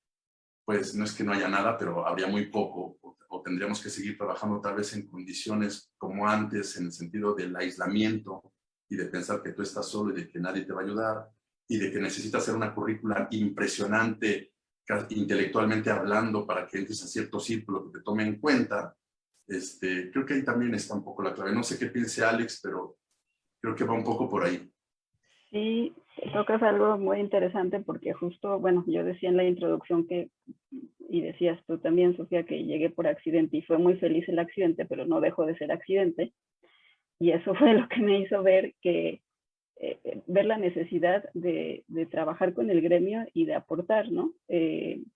pues no es que no haya nada, pero habría muy poco, o tendríamos que seguir trabajando tal vez en condiciones como antes, en el sentido del aislamiento y de pensar que tú estás solo y de que nadie te va a ayudar, y de que necesitas hacer una currícula impresionante, intelectualmente hablando, para que entres a cierto círculo que te tome en cuenta. Creo que ahí también está un poco la clave. No sé qué piense Alex, pero creo que va un poco por ahí. Sí, tocas algo muy interesante porque justo, bueno, yo decía en la introducción que, y decías tú también, Sofía, que llegué por accidente y fue muy feliz el accidente, pero no dejó de ser accidente. Y eso fue lo que me hizo ver ver la necesidad de trabajar con el gremio y de aportar, ¿no?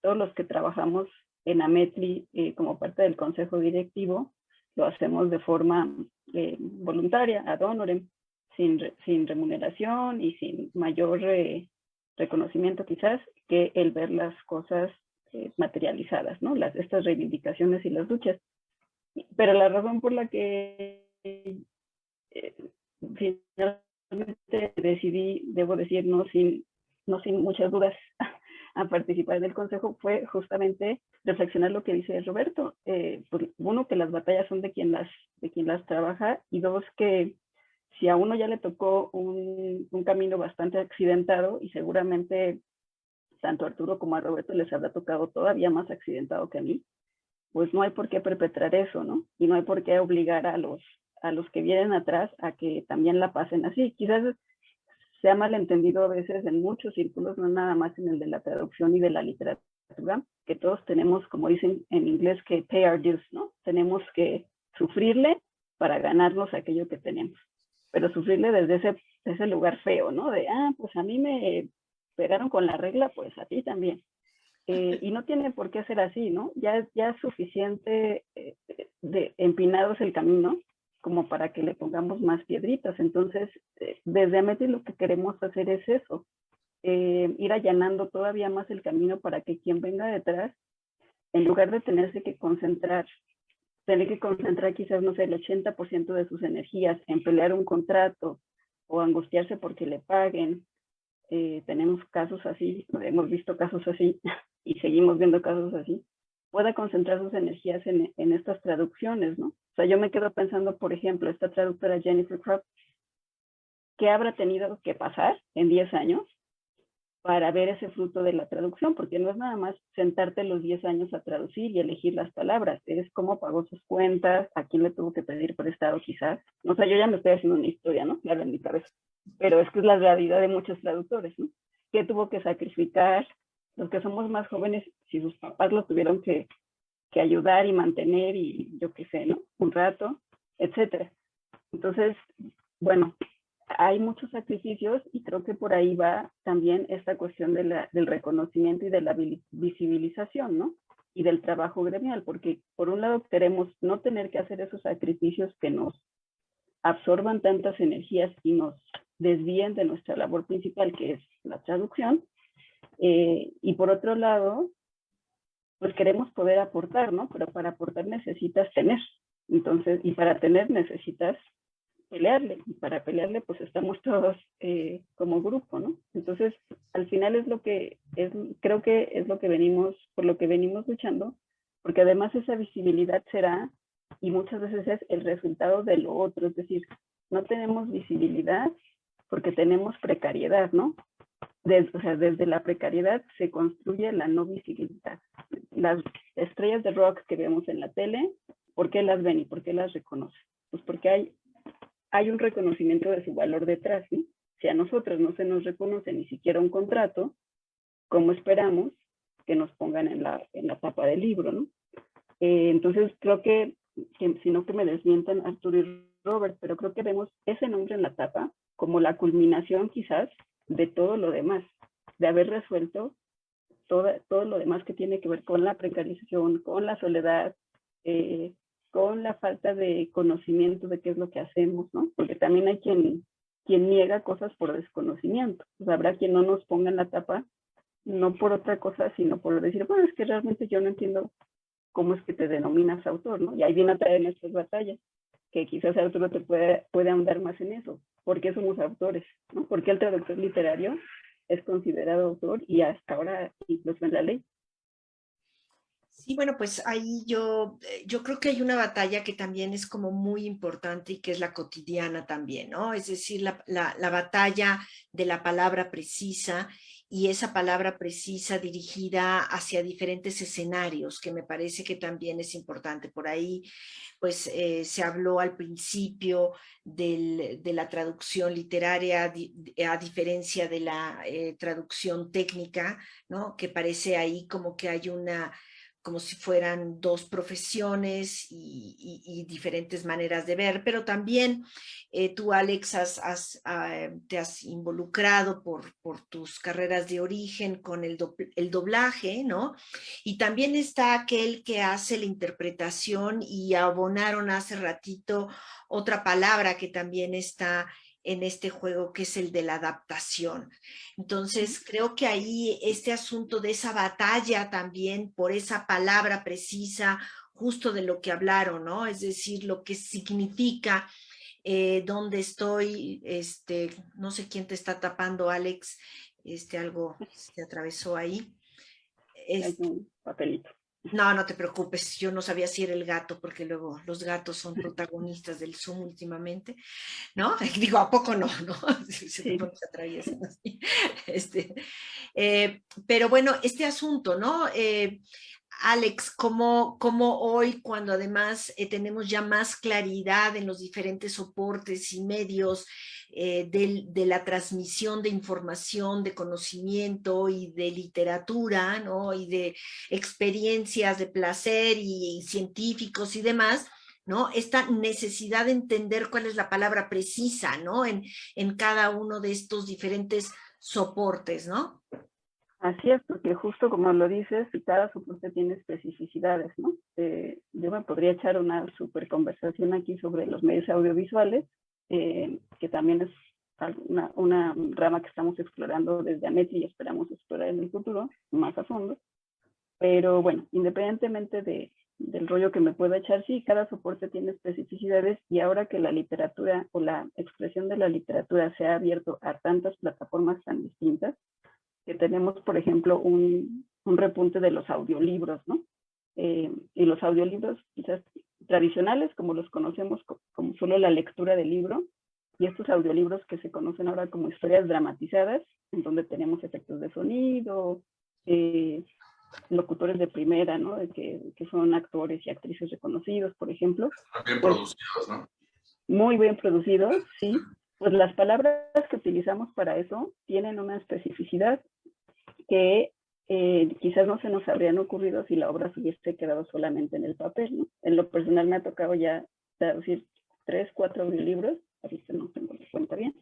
Todos los que trabajamos en Ametli como parte del consejo directivo, lo hacemos de forma voluntaria, ad honorem, sin remuneración y sin mayor reconocimiento quizás que el ver las cosas materializadas, ¿no? Estas reivindicaciones y las luchas. Pero la razón por la que finalmente decidí, debo decir, no sin muchas dudas, a participar del consejo fue justamente reflexionar lo que dice Roberto. Pues, uno, que las batallas son de quien las trabaja, y dos, que si a uno ya le tocó un camino bastante accidentado, y seguramente tanto a Arturo como a Roberto les habrá tocado todavía más accidentado que a mí, pues no hay por qué perpetrar eso, ¿no? Y no hay por qué obligar a los que vienen atrás a que también la pasen así. Quizás se ha malentendido a veces en muchos círculos, no nada más en el de la traducción y de la literatura, que todos tenemos, como dicen en inglés, que pay our dues, ¿no? Tenemos que sufrirle para ganarnos aquello que tenemos. Pero sufrirle desde ese lugar feo, ¿no? De, pues a mí me pegaron con la regla, pues a ti también. Y no tiene por qué ser así, ¿no? Ya es suficiente de empinados el camino como para que le pongamos más piedritas. Entonces, desde Ametli lo que queremos hacer es eso, ir allanando todavía más el camino para que quien venga detrás, en lugar de tener que concentrar quizás, no sé, el 80% de sus energías en pelear un contrato o angustiarse porque le paguen. Tenemos casos así, hemos visto casos así y seguimos viendo casos así, pueda concentrar sus energías en estas traducciones, ¿no? O sea, yo me quedo pensando, por ejemplo, esta traductora Jennifer Krupp, ¿qué habrá tenido que pasar en 10 años para ver ese fruto de la traducción? Porque no es nada más sentarte los 10 años a traducir y elegir las palabras, es cómo pagó sus cuentas, a quién le tuvo que pedir prestado quizás. O sea, yo ya me estoy haciendo una historia, ¿no? Claro, en mi cabeza. Pero es que es la realidad de muchos traductores, ¿no? ¿Qué tuvo que sacrificar? Los que somos más jóvenes, si sus papás lo tuvieron que ayudar y mantener y yo qué sé, ¿no? Un rato, etcétera. Entonces, bueno, hay muchos sacrificios y creo que por ahí va también esta cuestión del reconocimiento y de la visibilización, ¿no? Y del trabajo gremial, porque por un lado queremos no tener que hacer esos sacrificios que nos absorban tantas energías y nos desvíen de nuestra labor principal, que es la traducción, y por otro lado, pues queremos poder aportar, ¿no? Pero para aportar necesitas tener. Entonces, y para tener necesitas pelearle. Y para pelearle, pues estamos todos como grupo, ¿no? Entonces, al final creo que es por lo que venimos luchando, porque además esa visibilidad será, y muchas veces es el resultado de lo otro. Es decir, no tenemos visibilidad porque tenemos precariedad, ¿no? desde la precariedad se construye la no visibilidad. Las estrellas de rock que vemos en la tele, ¿por qué las ven y por qué las reconocen? Pues porque hay un reconocimiento de su valor detrás, ¿sí? Si a nosotros no se nos reconoce ni siquiera un contrato, ¿cómo esperamos que nos pongan en la tapa del libro, ¿no? Entonces creo que, si no que me desmientan Arturo y Robert, pero creo que vemos ese nombre en la tapa como la culminación quizás de todo lo demás, de haber resuelto todo lo demás que tiene que ver con la precarización, con la soledad, con la falta de conocimiento de qué es lo que hacemos, ¿no? Porque también hay quien niega cosas por desconocimiento. Pues habrá quien no nos ponga en la tapa, no por otra cosa, sino por decir, bueno, es que realmente yo no entiendo cómo es que te denominas autor, ¿no? Y ahí viene otra de nuestras batallas, que quizás Arturo te puede ahondar más en eso. ¿Por qué somos autores? ¿No? ¿Por qué el traductor literario es considerado autor y hasta ahora incluso en la ley? Sí, bueno, pues ahí yo creo que hay una batalla que también es como muy importante y que es la cotidiana también, ¿no? Es decir, la batalla de la palabra precisa y esa palabra precisa dirigida hacia diferentes escenarios, que me parece que también es importante. Por ahí, pues se habló al principio de la traducción literaria a diferencia de la traducción técnica, ¿no? Que parece ahí como que hay como si fueran dos profesiones y diferentes maneras de ver, pero también tú, Alex, te has involucrado por tus carreras de origen con el doblaje, ¿no? Y también está aquel que hace la interpretación y abonaron hace ratito otra palabra que también está en este juego, que es el de la adaptación. Entonces, creo que ahí este asunto de esa batalla también por esa palabra precisa, justo de lo que hablaron, ¿no? Es decir, lo que significa dónde estoy, no sé quién te está tapando, Alex, algo se atravesó ahí. Hay un papelito. No, no te preocupes, yo no sabía si era el gato, porque luego los gatos son protagonistas del Zoom últimamente, ¿no? Digo, ¿a poco no? ¿No? Se te pone, se atraviesan así. Pero bueno, este asunto, ¿no? Alex, ¿cómo hoy, cuando además tenemos ya más claridad en los diferentes soportes y medios de la transmisión de información, de conocimiento y de literatura, ¿no? Y de experiencias de placer y científicos y demás, ¿no? Esta necesidad de entender cuál es la palabra precisa, ¿no? En cada uno de estos diferentes soportes, ¿no? Así es, porque justo como lo dices, cada soporte tiene especificidades, ¿no? Yo me podría echar una súper conversación aquí sobre los medios audiovisuales, que también es una rama que estamos explorando desde Ametli y esperamos explorar en el futuro más a fondo. Pero bueno, independientemente del rollo que me pueda echar, sí, cada soporte tiene especificidades, y ahora que la literatura o la expresión de la literatura se ha abierto a tantas plataformas tan distintas, que tenemos, por ejemplo, un repunte de los audiolibros, ¿no? Y los audiolibros quizás tradicionales, como los conocemos como solo la lectura del libro, y estos audiolibros que se conocen ahora como historias dramatizadas, en donde tenemos efectos de sonido, locutores de primera, ¿no? Que son actores y actrices reconocidos, por ejemplo. Bien producidos, ¿no? Muy bien producidos, sí. Pues las palabras que utilizamos para eso tienen una especificidad que quizás no se nos habrían ocurrido si la obra se hubiese quedado solamente en el papel, ¿no? En lo personal me ha tocado ya traducir 3, 4 audiolibros, ahorita no tengo la cuenta bien,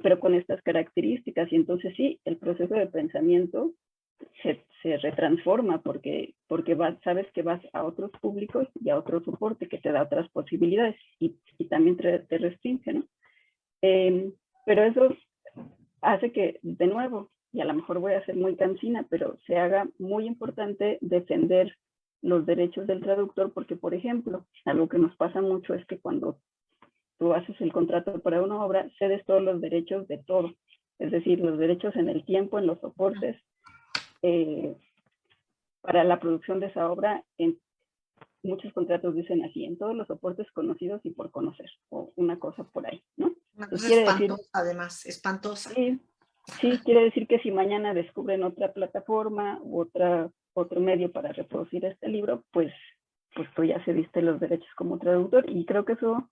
pero con estas características, y entonces sí, el proceso de pensamiento se retransforma porque sabes que vas a otros públicos y a otro soporte que te da otras posibilidades y también te restringe, ¿no? Pero eso hace que, de nuevo, y a lo mejor voy a ser muy cansina, pero se haga muy importante defender los derechos del traductor, porque, por ejemplo, algo que nos pasa mucho es que cuando tú haces el contrato para una obra, cedes todos los derechos de todo, es decir, los derechos en el tiempo, en los soportes, para la producción de esa obra. En muchos contratos dicen así, en todos los soportes conocidos y por conocer, o una cosa por ahí, ¿no? Una cosa espantosa, además, espantosa. Sí, Sí, quiere decir que si mañana descubren otra plataforma u otro medio para reproducir este libro, pues tú ya cediste los derechos como traductor, y creo que eso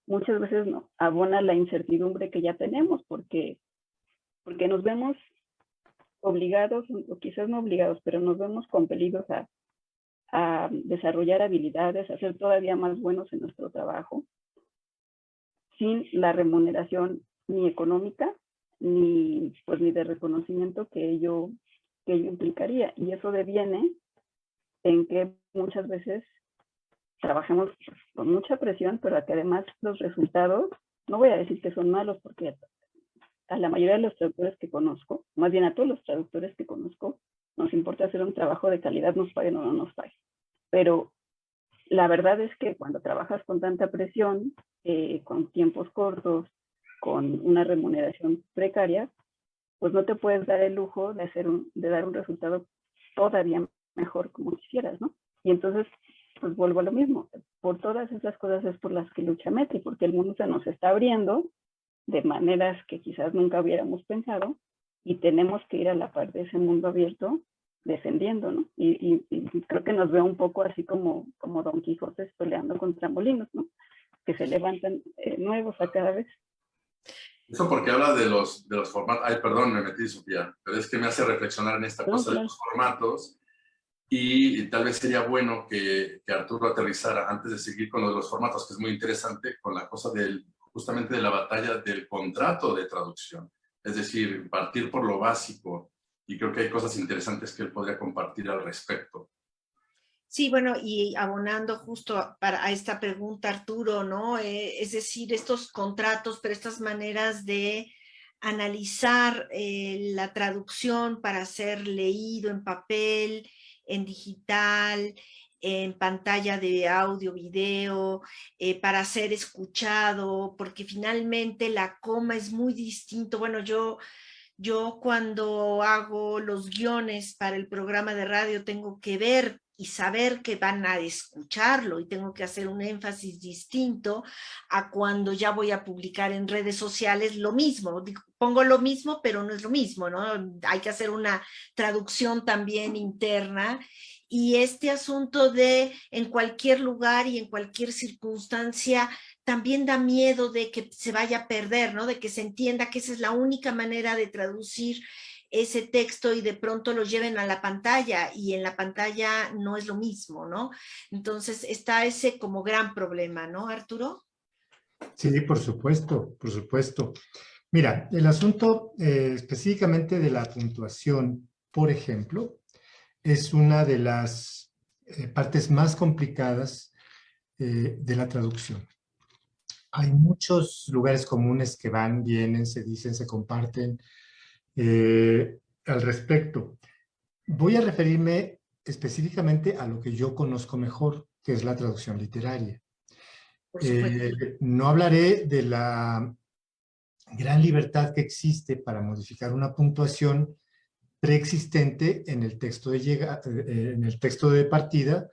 muchas veces no abona la incertidumbre que ya tenemos, porque nos vemos obligados, o quizás no obligados, pero nos vemos compelidos a desarrollar habilidades, a ser todavía más buenos en nuestro trabajo, sin la remuneración ni económica, ni de reconocimiento que ello implicaría. Y eso deviene en que muchas veces trabajemos con mucha presión, pero que además los resultados, no voy a decir que son malos, porque a la mayoría de los traductores que conozco, más bien a todos los traductores que conozco, nos importa hacer un trabajo de calidad, nos paguen o no nos paguen. Pero la verdad es que cuando trabajas con tanta presión, con tiempos cortos, con una remuneración precaria, pues no te puedes dar el lujo de dar un resultado todavía mejor como quisieras, ¿no? Y entonces, pues vuelvo a lo mismo. Por todas esas cosas es por las que lucha Metli, porque el mundo se nos está abriendo de maneras que quizás nunca hubiéramos pensado, y tenemos que ir a la par de ese mundo abierto defendiendo, ¿no? Y creo que nos ve un poco así como Don Quijote peleando contra molinos, ¿no? Que se levantan nuevos a cada vez. Eso porque habla de los formatos. Ay, perdón, me metí, Sofía, pero es que me hace reflexionar en esta cosa de los formatos, y tal vez sería bueno que Arturo aterrizara, antes de seguir con lo de los formatos, que es muy interesante, con la cosa justamente de la batalla del contrato de traducción. Es decir, partir por lo básico, y creo que hay cosas interesantes que él podría compartir al respecto. Sí, bueno, y abonando justo a esta pregunta, Arturo, ¿no? Es decir, estos contratos, pero estas maneras de analizar la traducción para ser leído en papel, en digital, en pantalla de audio, video, para ser escuchado, porque finalmente la coma es muy distinto. Bueno, yo cuando hago los guiones para el programa de radio tengo que ver y saber que van a escucharlo, y tengo que hacer un énfasis distinto a cuando ya voy a publicar en redes sociales lo mismo. Pongo lo mismo, pero no es lo mismo, ¿no? Hay que hacer una traducción también interna. Y este asunto de en cualquier lugar y en cualquier circunstancia también da miedo de que se vaya a perder, ¿no? De que se entienda que esa es la única manera de traducir ese texto, y de pronto lo lleven a la pantalla, y en la pantalla no es lo mismo, ¿no? Entonces está ese como gran problema, ¿no, Arturo? Sí, por supuesto, por supuesto. Mira, el asunto específicamente de la puntuación, por ejemplo, es una de las partes más complicadas de la traducción. Hay muchos lugares comunes que van, vienen, se dicen, se comparten al respecto. Voy a referirme específicamente a lo que yo conozco mejor, que es la traducción literaria. Por supuesto. No hablaré de la gran libertad que existe para modificar una puntuación preexistente en el texto en el texto de partida,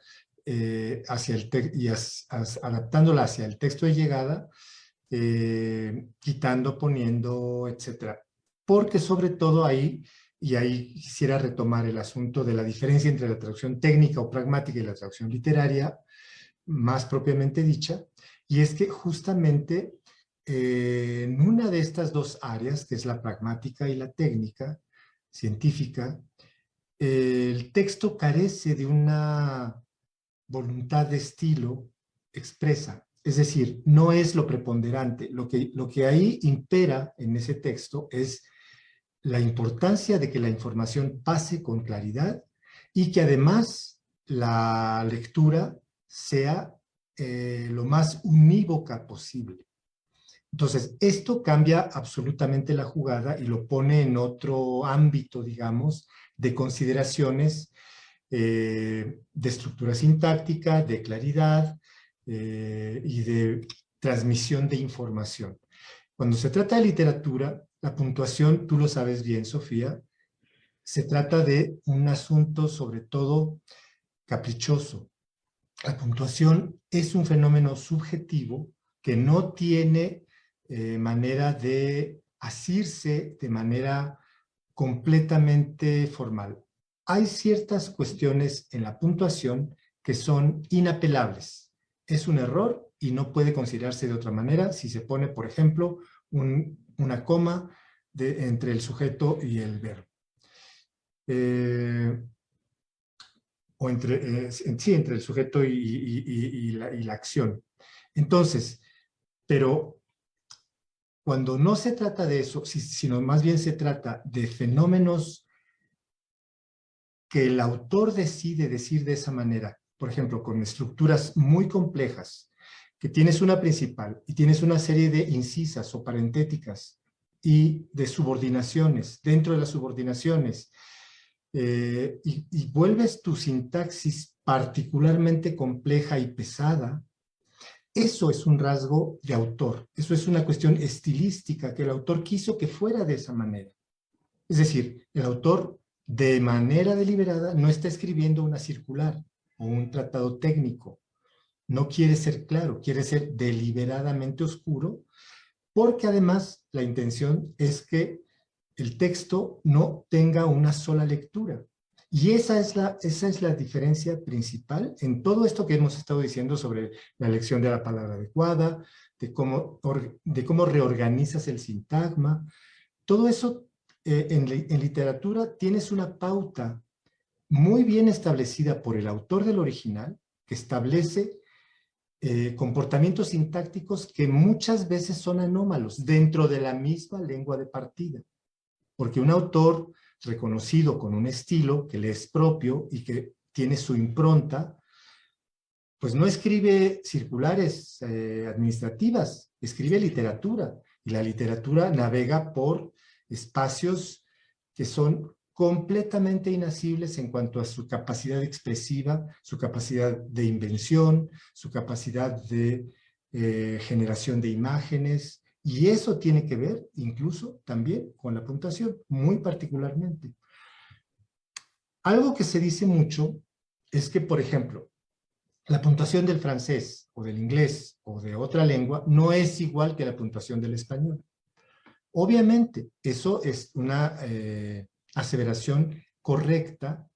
adaptándola hacia el texto de llegada, quitando, poniendo, etcétera. Porque sobre todo ahí, y ahí quisiera retomar el asunto de la diferencia entre la traducción técnica o pragmática y la traducción literaria, más propiamente dicha, y es que justamente en una de estas dos áreas, que es la pragmática y la técnica, científica, el texto carece de una voluntad de estilo expresa. Es decir, no es lo preponderante. Lo que ahí impera en ese texto es la importancia de que la información pase con claridad, y que además la lectura sea lo más unívoca posible. Entonces, esto cambia absolutamente la jugada y lo pone en otro ámbito, digamos, de consideraciones de estructura sintáctica, de claridad y de transmisión de información. Cuando se trata de literatura, la puntuación, tú lo sabes bien, Sofía, se trata de un asunto sobre todo caprichoso. La puntuación es un fenómeno subjetivo que no tiene manera de asirse de manera completamente formal. Hay ciertas cuestiones en la puntuación que son inapelables. Es un error y no puede considerarse de otra manera si se pone, por ejemplo, una coma entre el sujeto y el verbo. O entre el sujeto y la acción. Entonces, pero cuando no se trata de eso, sino más bien se trata de fenómenos que el autor decide decir de esa manera, por ejemplo, con estructuras muy complejas, que tienes una principal y tienes una serie de incisas o parentéticas y de subordinaciones, dentro de las subordinaciones, y vuelves tu sintaxis particularmente compleja y pesada, eso es un rasgo de autor, eso es una cuestión estilística que el autor quiso que fuera de esa manera. Es decir, el autor de manera deliberada no está escribiendo una circular o un tratado técnico, no quiere ser claro, quiere ser deliberadamente oscuro, porque además la intención es que el texto no tenga una sola lectura. Y esa es la diferencia principal en todo esto que hemos estado diciendo sobre la elección de la palabra adecuada, de cómo reorganizas el sintagma. Todo eso en literatura tienes una pauta muy bien establecida por el autor del original, que establece comportamientos sintácticos que muchas veces son anómalos dentro de la misma lengua de partida. Porque un autor reconocido con un estilo que le es propio y que tiene su impronta, pues no escribe circulares administrativas, escribe literatura. Y la literatura navega por espacios que son completamente inasibles en cuanto a su capacidad expresiva, su capacidad de invención, su capacidad de generación de imágenes, y eso tiene que ver incluso también con la puntuación, muy particularmente. Algo que se dice mucho es que, por ejemplo, la puntuación del francés o del inglés o de otra lengua no es igual que la puntuación del español. Obviamente, eso es una aseveración correcta,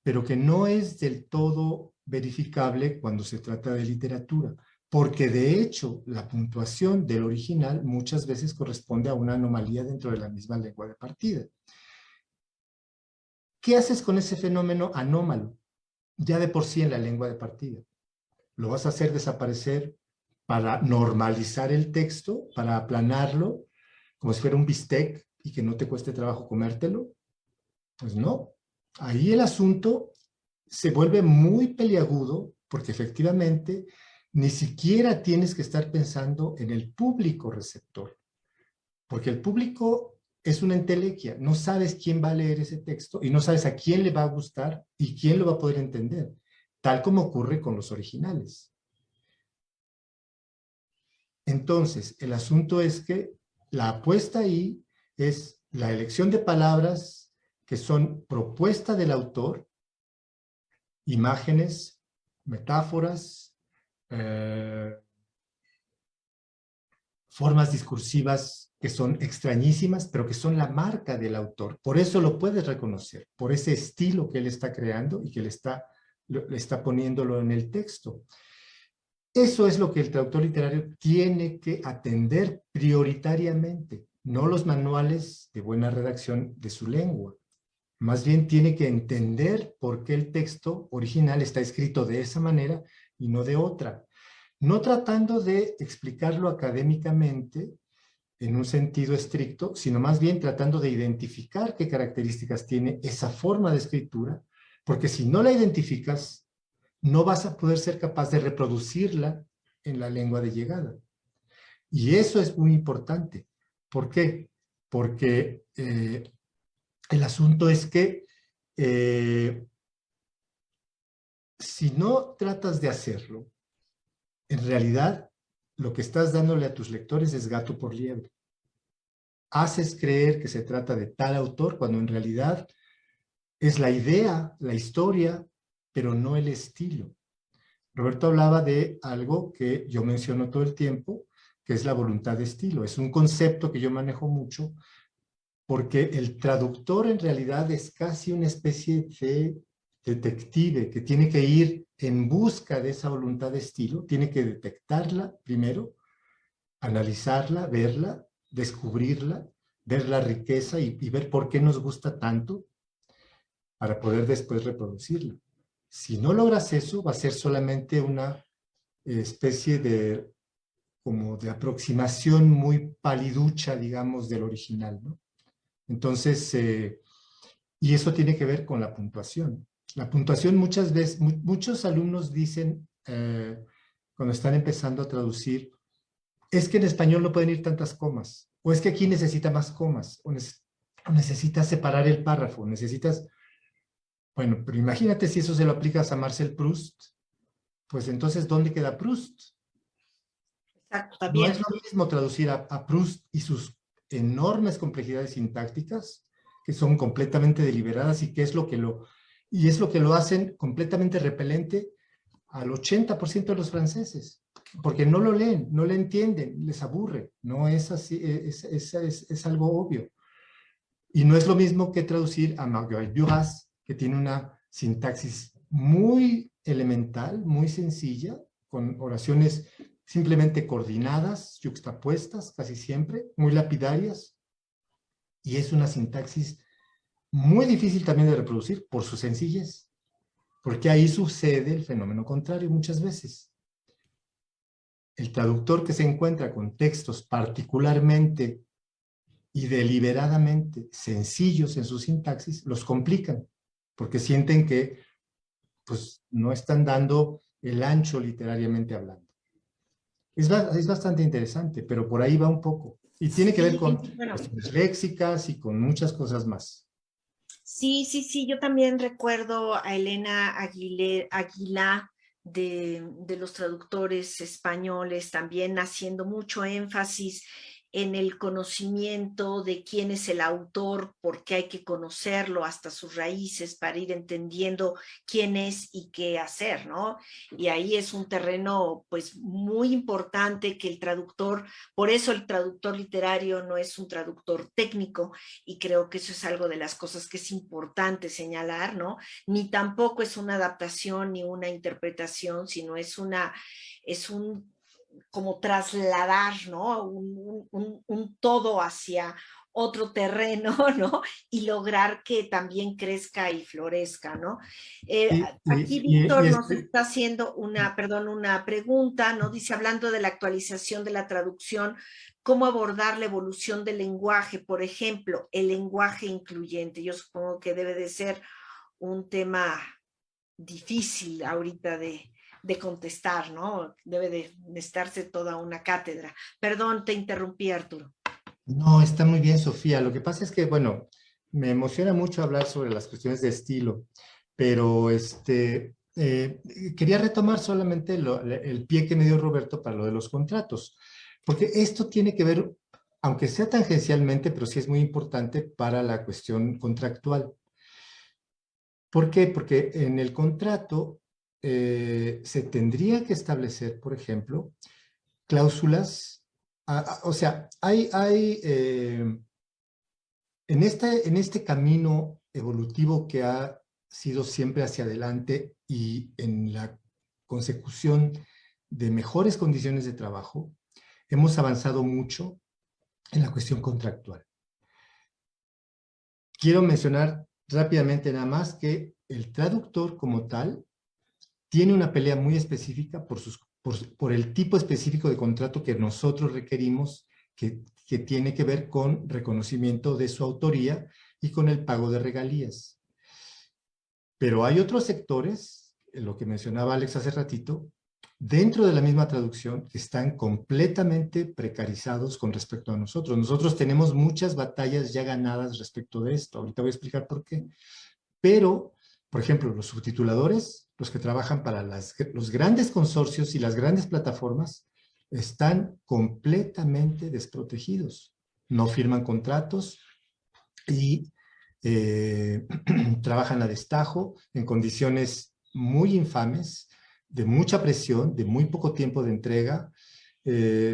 pero que no es del todo verificable cuando se trata de literatura, porque de hecho la puntuación del original muchas veces corresponde a una anomalía dentro de la misma lengua de partida. ¿Qué haces con ese fenómeno anómalo? Ya de por sí en la lengua de partida. ¿Lo vas a hacer desaparecer para normalizar el texto, para aplanarlo, como si fuera un bistec y que no te cueste trabajo comértelo? Pues no. Ahí el asunto se vuelve muy peliagudo porque efectivamente ni siquiera tienes que estar pensando en el público receptor, porque el público es una entelequia, no sabes quién va a leer ese texto y no sabes a quién le va a gustar y quién lo va a poder entender, tal como ocurre con los originales. Entonces, el asunto es que la apuesta ahí es la elección de palabras que son propuesta del autor, imágenes, metáforas, formas discursivas que son extrañísimas, pero que son la marca del autor. Por eso lo puedes reconocer, por ese estilo que él está creando y que le está poniéndolo en el texto. Eso es lo que el traductor literario tiene que atender prioritariamente, no los manuales de buena redacción de su lengua. Más bien tiene que entender por qué el texto original está escrito de esa manera y no de otra. No tratando de explicarlo académicamente en un sentido estricto, sino más bien tratando de identificar qué características tiene esa forma de escritura, porque si no la identificas, no vas a poder ser capaz de reproducirla en la lengua de llegada. Y eso es muy importante. ¿Por qué? Porque el asunto es que si no tratas de hacerlo, en realidad lo que estás dándole a tus lectores es gato por liebre. Haces creer que se trata de tal autor cuando en realidad es la idea, la historia, pero no el estilo. Roberto hablaba de algo que yo menciono todo el tiempo, que es la voluntad de estilo. Es un concepto que yo manejo mucho porque el traductor en realidad es casi una especie de detective que tiene que ir en busca de esa voluntad de estilo, tiene que detectarla primero, analizarla, verla, descubrirla, ver la riqueza y ver por qué nos gusta tanto para poder después reproducirla. Si no logras eso, va a ser solamente una especie de como de aproximación muy paliducha, digamos, del original, ¿no? Entonces, y eso tiene que ver con la puntuación. La puntuación muchas veces, muchos alumnos dicen, cuando están empezando a traducir, es que en español no pueden ir tantas comas, o es que aquí necesita más comas, o necesitas separar el párrafo, necesitas... Bueno, pero imagínate si eso se lo aplicas a Marcel Proust, pues entonces, ¿dónde queda Proust? Exacto, No también. es lo mismo traducir a Proust y sus enormes complejidades sintácticas, que son completamente deliberadas y que es lo que lo hacen completamente repelente al 80% de los franceses, porque no lo leen, no le entienden, les aburre, no es así, es algo obvio. Y no es lo mismo que traducir a Marguerite Duras, que tiene una sintaxis muy elemental, muy sencilla, con oraciones simplemente coordinadas, yuxtapuestas casi siempre, muy lapidarias, y es una sintaxis muy difícil también de reproducir por su sencillez, porque ahí sucede el fenómeno contrario muchas veces. El traductor que se encuentra con textos particularmente y deliberadamente sencillos en su sintaxis, los complican, porque sienten que pues, no están dando el ancho literariamente hablando. Es bastante interesante, pero por ahí va un poco. Y tiene que ver Sí, con bueno, cuestiones léxicas y con muchas cosas más. sí, yo también recuerdo a Elena Aguilá de los traductores españoles también haciendo mucho énfasis en el conocimiento de quién es el autor, porque hay que conocerlo hasta sus raíces para ir entendiendo quién es y qué hacer, ¿no? Y ahí es un terreno pues muy importante que el traductor, por eso el traductor literario no es un traductor técnico, y creo que eso es algo de las cosas que es importante señalar, ¿no? Ni tampoco es una adaptación ni una interpretación, sino es un como trasladar, ¿no? Un todo hacia otro terreno, ¿no? Y lograr que también crezca y florezca, ¿no? Y, Aquí Víctor nos está haciendo una pregunta, ¿no? Dice, hablando de la actualización de la traducción, ¿cómo abordar la evolución del lenguaje? Por ejemplo, el lenguaje incluyente. Yo supongo que debe de ser un tema difícil ahorita de contestar, ¿no? Debe de necesitarse toda una cátedra. Perdón, te interrumpí, Arturo. no, está muy bien, Sofía. Lo que pasa es que, bueno, me emociona mucho hablar sobre las cuestiones de estilo, pero quería retomar solamente el pie que me dio Roberto para lo de los contratos, porque esto tiene que ver, aunque sea tangencialmente, pero sí es muy importante para la cuestión contractual. ¿Por qué? Porque en el contrato se tendría que establecer, por ejemplo, cláusulas, o sea, en este camino evolutivo que ha sido siempre hacia adelante y en la consecución de mejores condiciones de trabajo, hemos avanzado mucho en la cuestión contractual. Quiero mencionar rápidamente nada más que el traductor como tal tiene una pelea muy específica por el tipo específico de contrato que nosotros requerimos, que tiene que ver con reconocimiento de su autoría y con el pago de regalías. Pero hay otros sectores, lo que mencionaba Alex hace ratito, dentro de la misma traducción, que están completamente precarizados con respecto a nosotros. Nosotros tenemos muchas batallas ya ganadas respecto de esto. Ahorita voy a explicar por qué. Pero, por ejemplo, los subtituladores, los que trabajan para los grandes consorcios y las grandes plataformas, están completamente desprotegidos. No firman contratos y trabajan a destajo en condiciones muy infames, de mucha presión, de muy poco tiempo de entrega.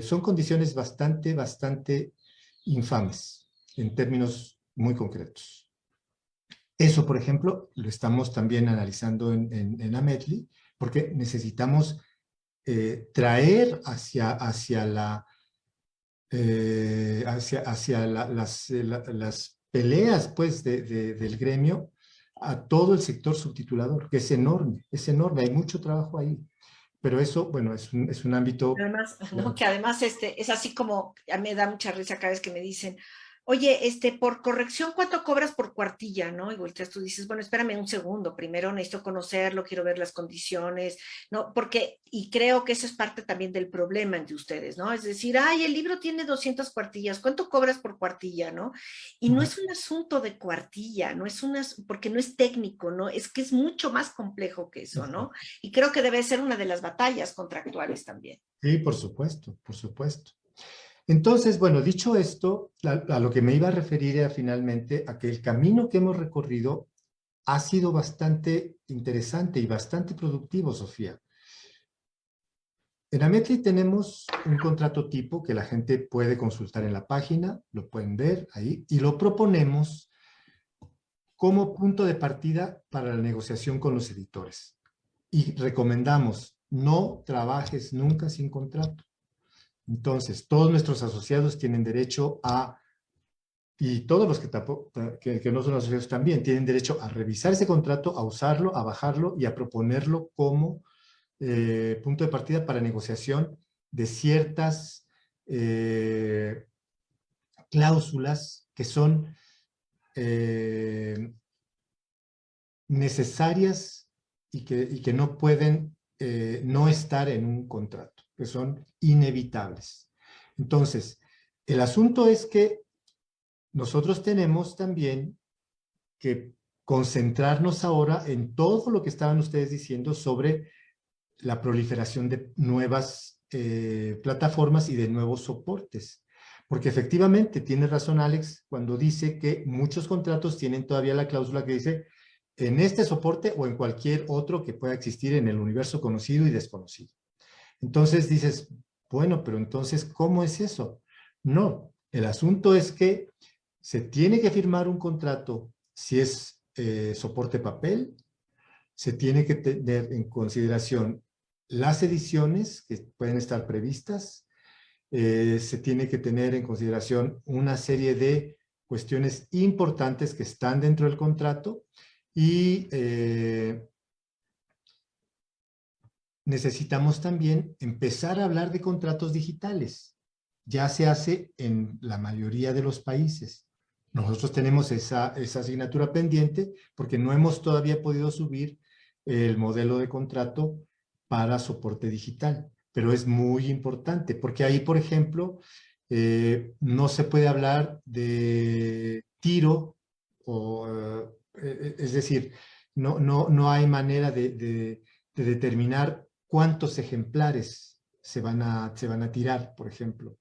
Son condiciones bastante infames en términos muy concretos. Eso, por ejemplo, lo estamos también analizando en Ametli, porque necesitamos traer hacia las peleas pues, del gremio a todo el sector subtitulador, que es enorme, hay mucho trabajo ahí. Pero eso, bueno, es un ámbito... Además, ¿no? Que además es así como, a mí me da mucha risa cada vez que me dicen, oye, por corrección, ¿cuánto cobras por cuartilla? ¿No? Y volteas, tú dices, bueno, espérame un segundo, primero necesito conocerlo, quiero ver las condiciones, ¿no? Porque, y creo que eso es parte también del problema entre ustedes, ¿no? Es decir, ay, el libro tiene 200 cuartillas, ¿cuánto cobras por cuartilla, no? Y no es un asunto de cuartilla, no es porque no es técnico, ¿no? Es que es mucho más complejo que eso, ¿no? Y creo que debe ser una de las batallas contractuales también. Sí, por supuesto, por supuesto. Entonces, bueno, dicho esto, a lo que me iba a referir era finalmente a que el camino que hemos recorrido ha sido bastante interesante y bastante productivo, Sofía. En Ametli tenemos un contrato tipo que la gente puede consultar en la página, lo pueden ver ahí, y lo proponemos como punto de partida para la negociación con los editores. Y recomendamos, no trabajes nunca sin contrato. Entonces, todos nuestros asociados tienen derecho a, y todos los que no son asociados también, tienen derecho a revisar ese contrato, a usarlo, a bajarlo y a proponerlo como punto de partida para negociación de ciertas cláusulas que son necesarias y que no pueden no estar en un contrato, que son inevitables. Entonces, el asunto es que nosotros tenemos también que concentrarnos ahora en todo lo que estaban ustedes diciendo sobre la proliferación de nuevas plataformas y de nuevos soportes. Porque efectivamente tiene razón Alex cuando dice que muchos contratos tienen todavía la cláusula que dice en este soporte o en cualquier otro que pueda existir en el universo conocido y desconocido. Entonces dices, bueno, pero entonces, ¿cómo es eso? No, el asunto es que se tiene que firmar un contrato si es soporte papel, se tiene que tener en consideración las ediciones que pueden estar previstas, se tiene que tener en consideración una serie de cuestiones importantes que están dentro del contrato y necesitamos también empezar a hablar de contratos digitales. Ya se hace en la mayoría de los países. Nosotros tenemos esa asignatura pendiente porque no hemos todavía podido subir el modelo de contrato para soporte digital, pero es muy importante porque ahí, por ejemplo, no se puede hablar de tiro, es decir, no hay manera de determinar cuántos ejemplares se van a tirar, por ejemplo.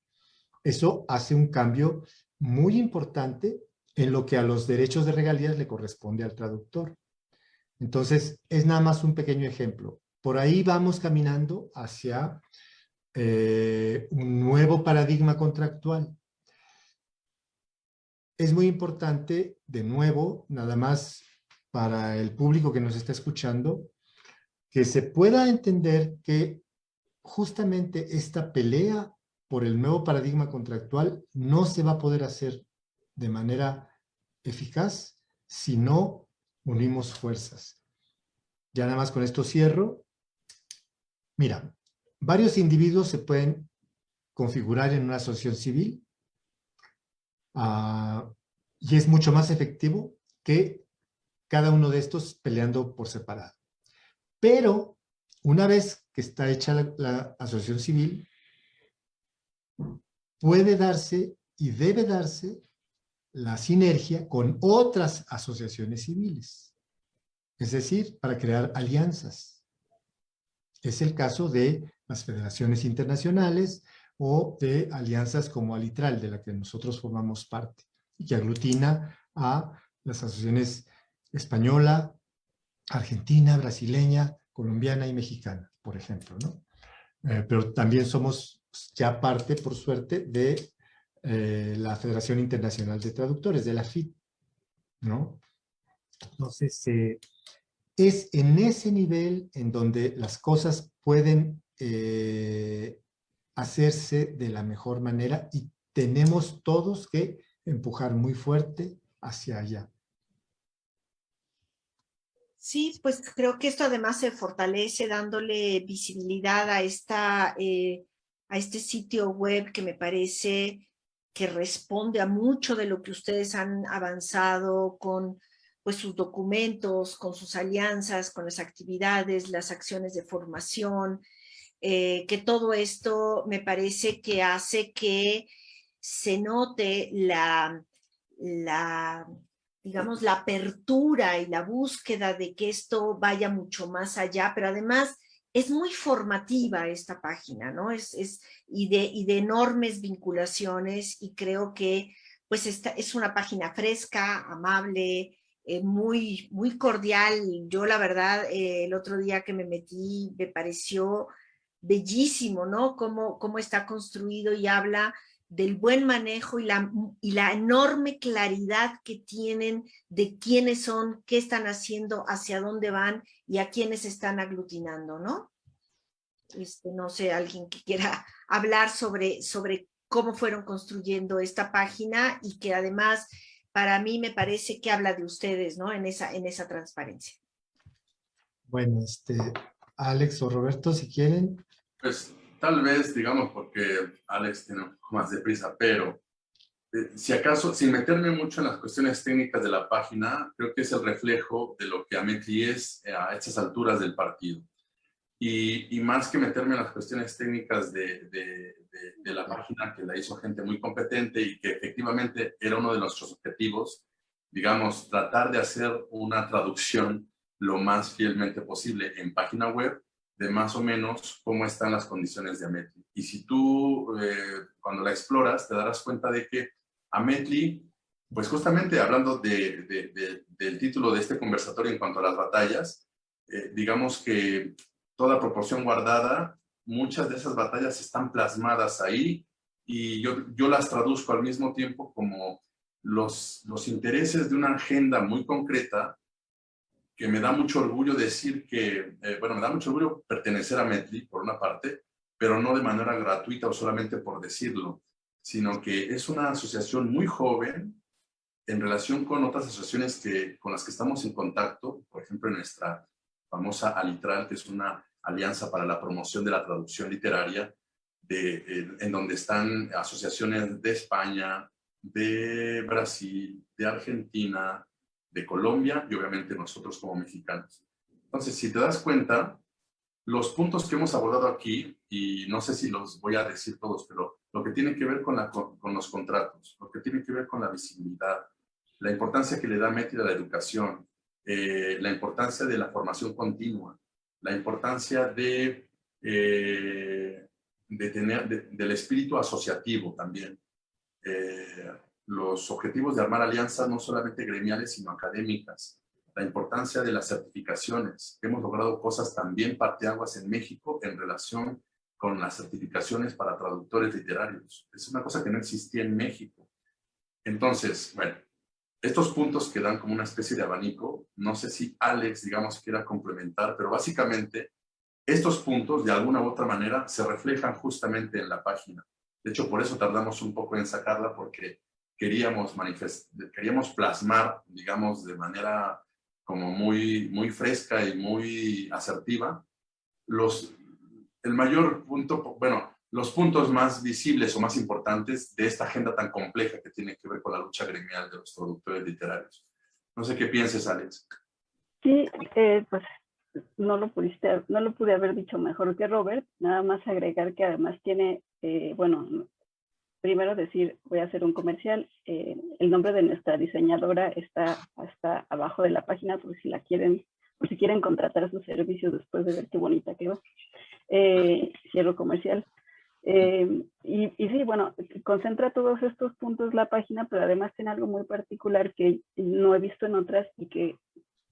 Eso hace un cambio muy importante en lo que a los derechos de regalías le corresponde al traductor. Entonces, es nada más un pequeño ejemplo. Por ahí vamos caminando hacia un nuevo paradigma contractual. Es muy importante, de nuevo, nada más para el público que nos está escuchando, que se pueda entender que justamente esta pelea por el nuevo paradigma contractual no se va a poder hacer de manera eficaz si no unimos fuerzas. Ya nada más con esto cierro. Mira, varios individuos se pueden configurar en una asociación civil y es mucho más efectivo que cada uno de estos peleando por separado. Pero una vez que está hecha la asociación civil, puede darse y debe darse la sinergia con otras asociaciones civiles. Es decir, para crear alianzas. Es el caso de las federaciones internacionales o de alianzas como Alitral, de la que nosotros formamos parte, y que aglutina a las asociaciones española, argentina, brasileña, colombiana y mexicana, por ejemplo, ¿no? Pero también somos ya parte, por suerte, de la Federación Internacional de Traductores, de la FIT, ¿no? Entonces, es en ese nivel en donde las cosas pueden hacerse de la mejor manera y tenemos todos que empujar muy fuerte hacia allá. Sí, pues creo que esto además se fortalece dándole visibilidad a a este sitio web que me parece que responde a mucho de lo que ustedes han avanzado con pues sus documentos, con sus alianzas, con las actividades, las acciones de formación, que todo esto me parece que hace que se note la digamos, la apertura y la búsqueda de que esto vaya mucho más allá, pero además es muy formativa esta página, ¿no? Y de enormes vinculaciones y creo que pues esta es una página fresca, amable, muy cordial. Yo la verdad, el otro día que me metí me pareció bellísimo, ¿no? Cómo está construido y habla del buen manejo y la enorme claridad que tienen de quiénes son, qué están haciendo, hacia dónde van y a quiénes están aglutinando, ¿no? No sé, alguien que quiera hablar sobre cómo fueron construyendo esta página y que además para mí me parece que habla de ustedes, ¿no? En esa transparencia. Bueno, Alex o Roberto, si quieren. Pues tal vez, digamos, porque Alex tiene un poco más de prisa, pero si acaso, sin meterme mucho en las cuestiones técnicas de la página, creo que es el reflejo de lo que Ametli es a estas alturas del partido. Y más que meterme en las cuestiones técnicas de la página, que la hizo gente muy competente y que efectivamente era uno de nuestros objetivos, digamos, tratar de hacer una traducción lo más fielmente posible en página web de más o menos cómo están las condiciones de Ametli. Y si tú, cuando la exploras, te darás cuenta de que Ametli, pues justamente hablando del título de este conversatorio en cuanto a las batallas, digamos que toda proporción guardada, muchas de esas batallas están plasmadas ahí y yo las traduzco al mismo tiempo como los intereses de una agenda muy concreta que me da mucho orgullo decir que, bueno, me da mucho orgullo pertenecer a Metli, por una parte, pero no de manera gratuita o solamente por decirlo, sino que es una asociación muy joven en relación con otras asociaciones con las que estamos en contacto, por ejemplo, en nuestra famosa Alitral, que es una alianza para la promoción de la traducción literaria, en donde están asociaciones de España, de Brasil, de Argentina, de Colombia y obviamente nosotros como mexicanos. Entonces, si te das cuenta, los puntos que hemos abordado aquí, y no sé si los voy a decir todos, pero lo que tiene que ver con los contratos, lo que tiene que ver con la visibilidad, la importancia que le da Metli a la educación, la importancia de la formación continua, la importancia del espíritu asociativo también, los objetivos de armar alianzas no solamente gremiales, sino académicas, la importancia de las certificaciones. Hemos logrado cosas también parteaguas en México en relación con las certificaciones para traductores literarios. Es una cosa que no existía en México. Entonces, bueno, estos puntos que dan como una especie de abanico, no sé si Alex, digamos, quiera complementar, pero básicamente estos puntos, de alguna u otra manera, se reflejan justamente en la página. De hecho, por eso tardamos un poco en sacarla, porque queríamos plasmar, digamos, de manera como muy fresca y muy asertiva, el mayor punto, bueno, los puntos más visibles o más importantes de esta agenda tan compleja que tiene que ver con la lucha gremial de los traductores literarios. No sé qué pienses, Alex. Sí, pues no lo pude haber dicho mejor que Robert, nada más agregar que además tiene, bueno, primero decir, voy a hacer un comercial, el nombre de nuestra diseñadora está hasta abajo de la página por si quieren contratar sus servicios después de ver qué bonita quedó. Cierro comercial. Y sí, bueno, concentra todos estos puntos la página, pero además tiene algo muy particular que no he visto en otras y que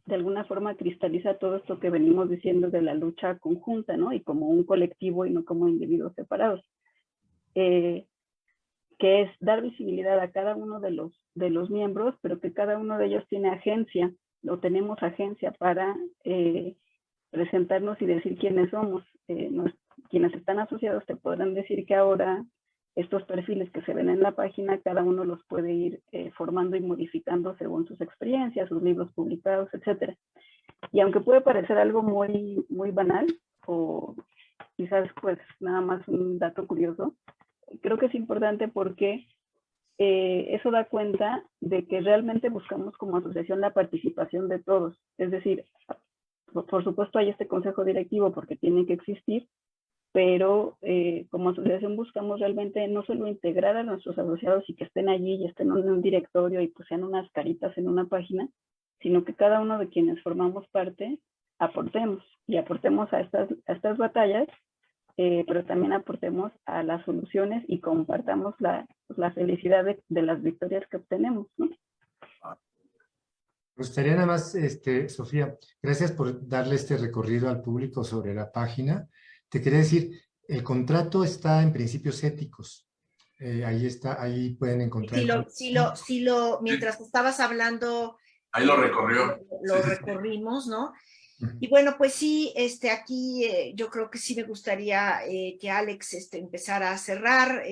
de alguna forma cristaliza todo esto que venimos diciendo de la lucha conjunta, ¿no? Y como un colectivo y no como individuos separados. Que que es dar visibilidad a cada uno de los miembros, pero que cada uno de ellos tiene agencia, o tenemos agencia para presentarnos y decir quiénes somos. Quienes están asociados te podrán decir que ahora estos perfiles que se ven en la página, cada uno los puede ir formando y modificando según sus experiencias, sus libros publicados, etc. Y aunque puede parecer algo muy, muy banal, o quizás pues nada más un dato curioso, creo que es importante porque eso da cuenta de que realmente buscamos como asociación la participación de todos. Es decir, por supuesto hay este consejo directivo porque tiene que existir, pero como asociación buscamos realmente no solo integrar a nuestros asociados y que estén allí y estén en un directorio y pues sean unas caritas en una página, sino que cada uno de quienes formamos parte aportemos y aportemos a estas batallas, pero también aportemos a las soluciones y compartamos la felicidad de las victorias que obtenemos, ¿no? Me gustaría nada más, Sofía, gracias por darle este recorrido al público sobre la página. Te quería decir, el contrato está en principios éticos. Ahí está, ahí pueden encontrar. Mientras estabas hablando, ahí lo recorrió. Lo recorrimos, ¿no? Y bueno, pues sí, aquí yo creo que sí me gustaría que Alex empezara a cerrar.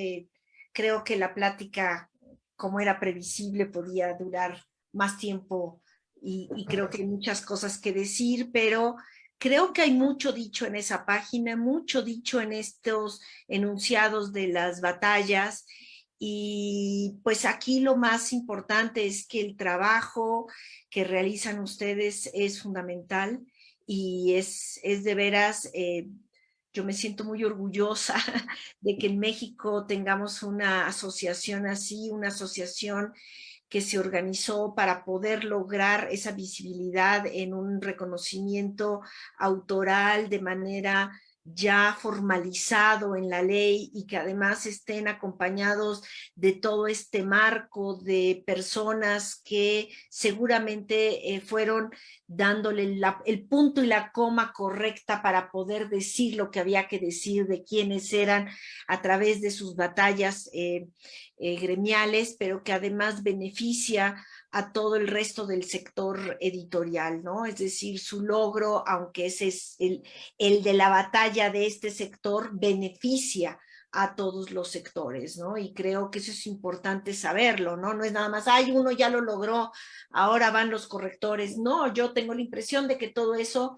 Creo que la plática, como era previsible, podía durar más tiempo y creo que hay muchas cosas que decir, pero creo que hay mucho dicho en esa página, mucho dicho en estos enunciados de las batallas. Y pues aquí lo más importante es que el trabajo que realizan ustedes es fundamental y es de veras, yo me siento muy orgullosa de que en México tengamos una asociación así, una asociación que se organizó para poder lograr esa visibilidad en un reconocimiento autoral de manera ya formalizado en la ley y que además estén acompañados de todo este marco de personas que seguramente fueron dándole el punto y la coma correcta para poder decir lo que había que decir de quiénes eran a través de sus batallas gremiales, pero que además beneficia a todo el resto del sector editorial, ¿no? Es decir, su logro, aunque ese es el de la batalla de este sector, beneficia a todos los sectores, ¿no? Y creo que eso es importante saberlo, ¿no? No es nada más, ay, uno ya lo logró, ahora van los correctores. No, yo tengo la impresión de que todo eso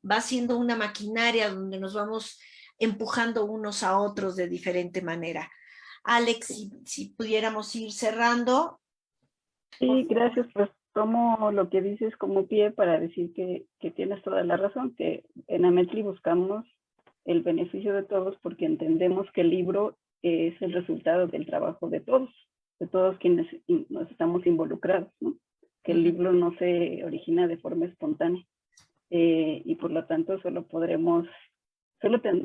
va siendo una maquinaria donde nos vamos empujando unos a otros de diferente manera. Alex, si pudiéramos ir cerrando. Sí, gracias, pues tomo lo que dices como pie para decir que tienes toda la razón, que en Ametli buscamos el beneficio de todos porque entendemos que el libro es el resultado del trabajo de todos quienes nos estamos involucrados, ¿no? Que el libro no se origina de forma espontánea y por lo tanto solo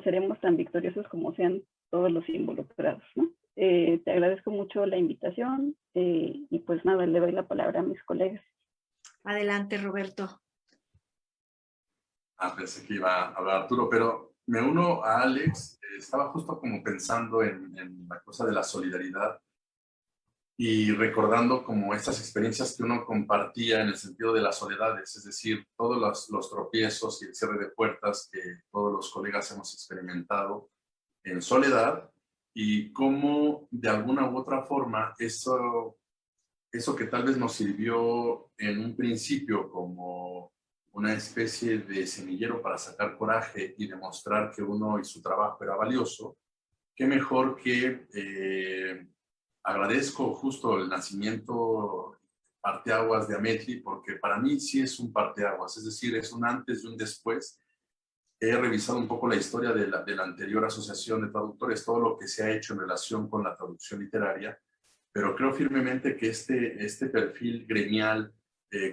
seremos tan victoriosos como sean todos los involucrados, ¿no? Te agradezco mucho la invitación y pues nada, le doy la palabra a mis colegas. Adelante, Roberto. Pensé que iba a hablar Arturo, pero me uno a Alex. Estaba justo como pensando en la cosa de la solidaridad y recordando como estas experiencias que uno compartía en el sentido de las soledades, es decir, todos los tropiezos y el cierre de puertas que todos los colegas hemos experimentado en soledad, y cómo de alguna u otra forma eso que tal vez nos sirvió en un principio como una especie de semillero para sacar coraje y demostrar que uno y su trabajo era valioso, qué mejor que agradezco justo el nacimiento parteaguas de Ametli, porque para mí sí es un parteaguas, es decir, es un antes y un después. He revisado un poco la historia de la anterior asociación de traductores, todo lo que se ha hecho en relación con la traducción literaria, pero creo firmemente que este perfil gremial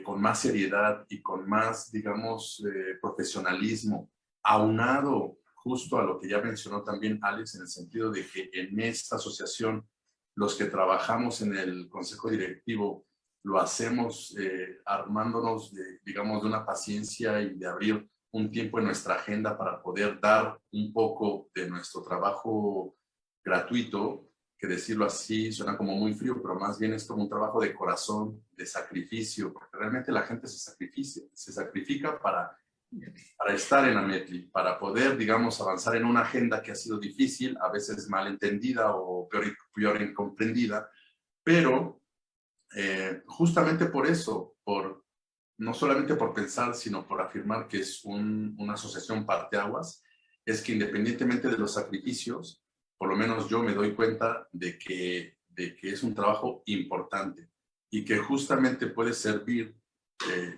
con más seriedad y con más, digamos, profesionalismo, aunado justo a lo que ya mencionó también Alex, en el sentido de que en esta asociación los que trabajamos en el consejo directivo lo hacemos armándonos, digamos, de una paciencia y de abrir un tiempo en nuestra agenda para poder dar un poco de nuestro trabajo gratuito. que decirlo así suena como muy frío, pero más bien es como un trabajo de corazón, de sacrificio, porque realmente la gente se sacrifica para estar en Ametli, para poder, digamos, avanzar en una agenda que ha sido difícil, a veces malentendida o peor incomprendida, pero justamente por eso, no solamente por pensar, sino por afirmar que es una asociación parteaguas, es que independientemente de los sacrificios, por lo menos yo me doy cuenta de que es un trabajo importante y que justamente puede servir,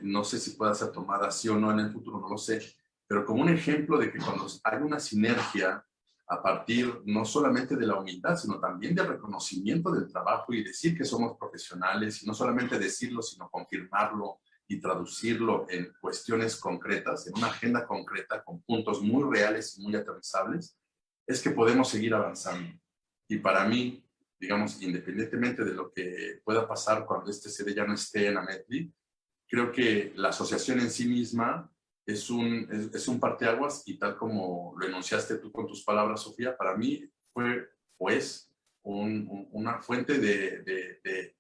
no sé si pueda ser tomada así o no en el futuro, no lo sé, pero como un ejemplo de que cuando hay una sinergia a partir no solamente de la humildad, sino también del reconocimiento del trabajo y decir que somos profesionales, y no solamente decirlo, sino confirmarlo y traducirlo en cuestiones concretas, en una agenda concreta, con puntos muy reales y muy aterrizables, es que podemos seguir avanzando. Y para mí, digamos, independientemente de lo que pueda pasar cuando este sede ya no esté en Ametli, creo que la asociación en sí misma es un parteaguas, y tal como lo enunciaste tú con tus palabras, Sofía, para mí fue o es una fuente de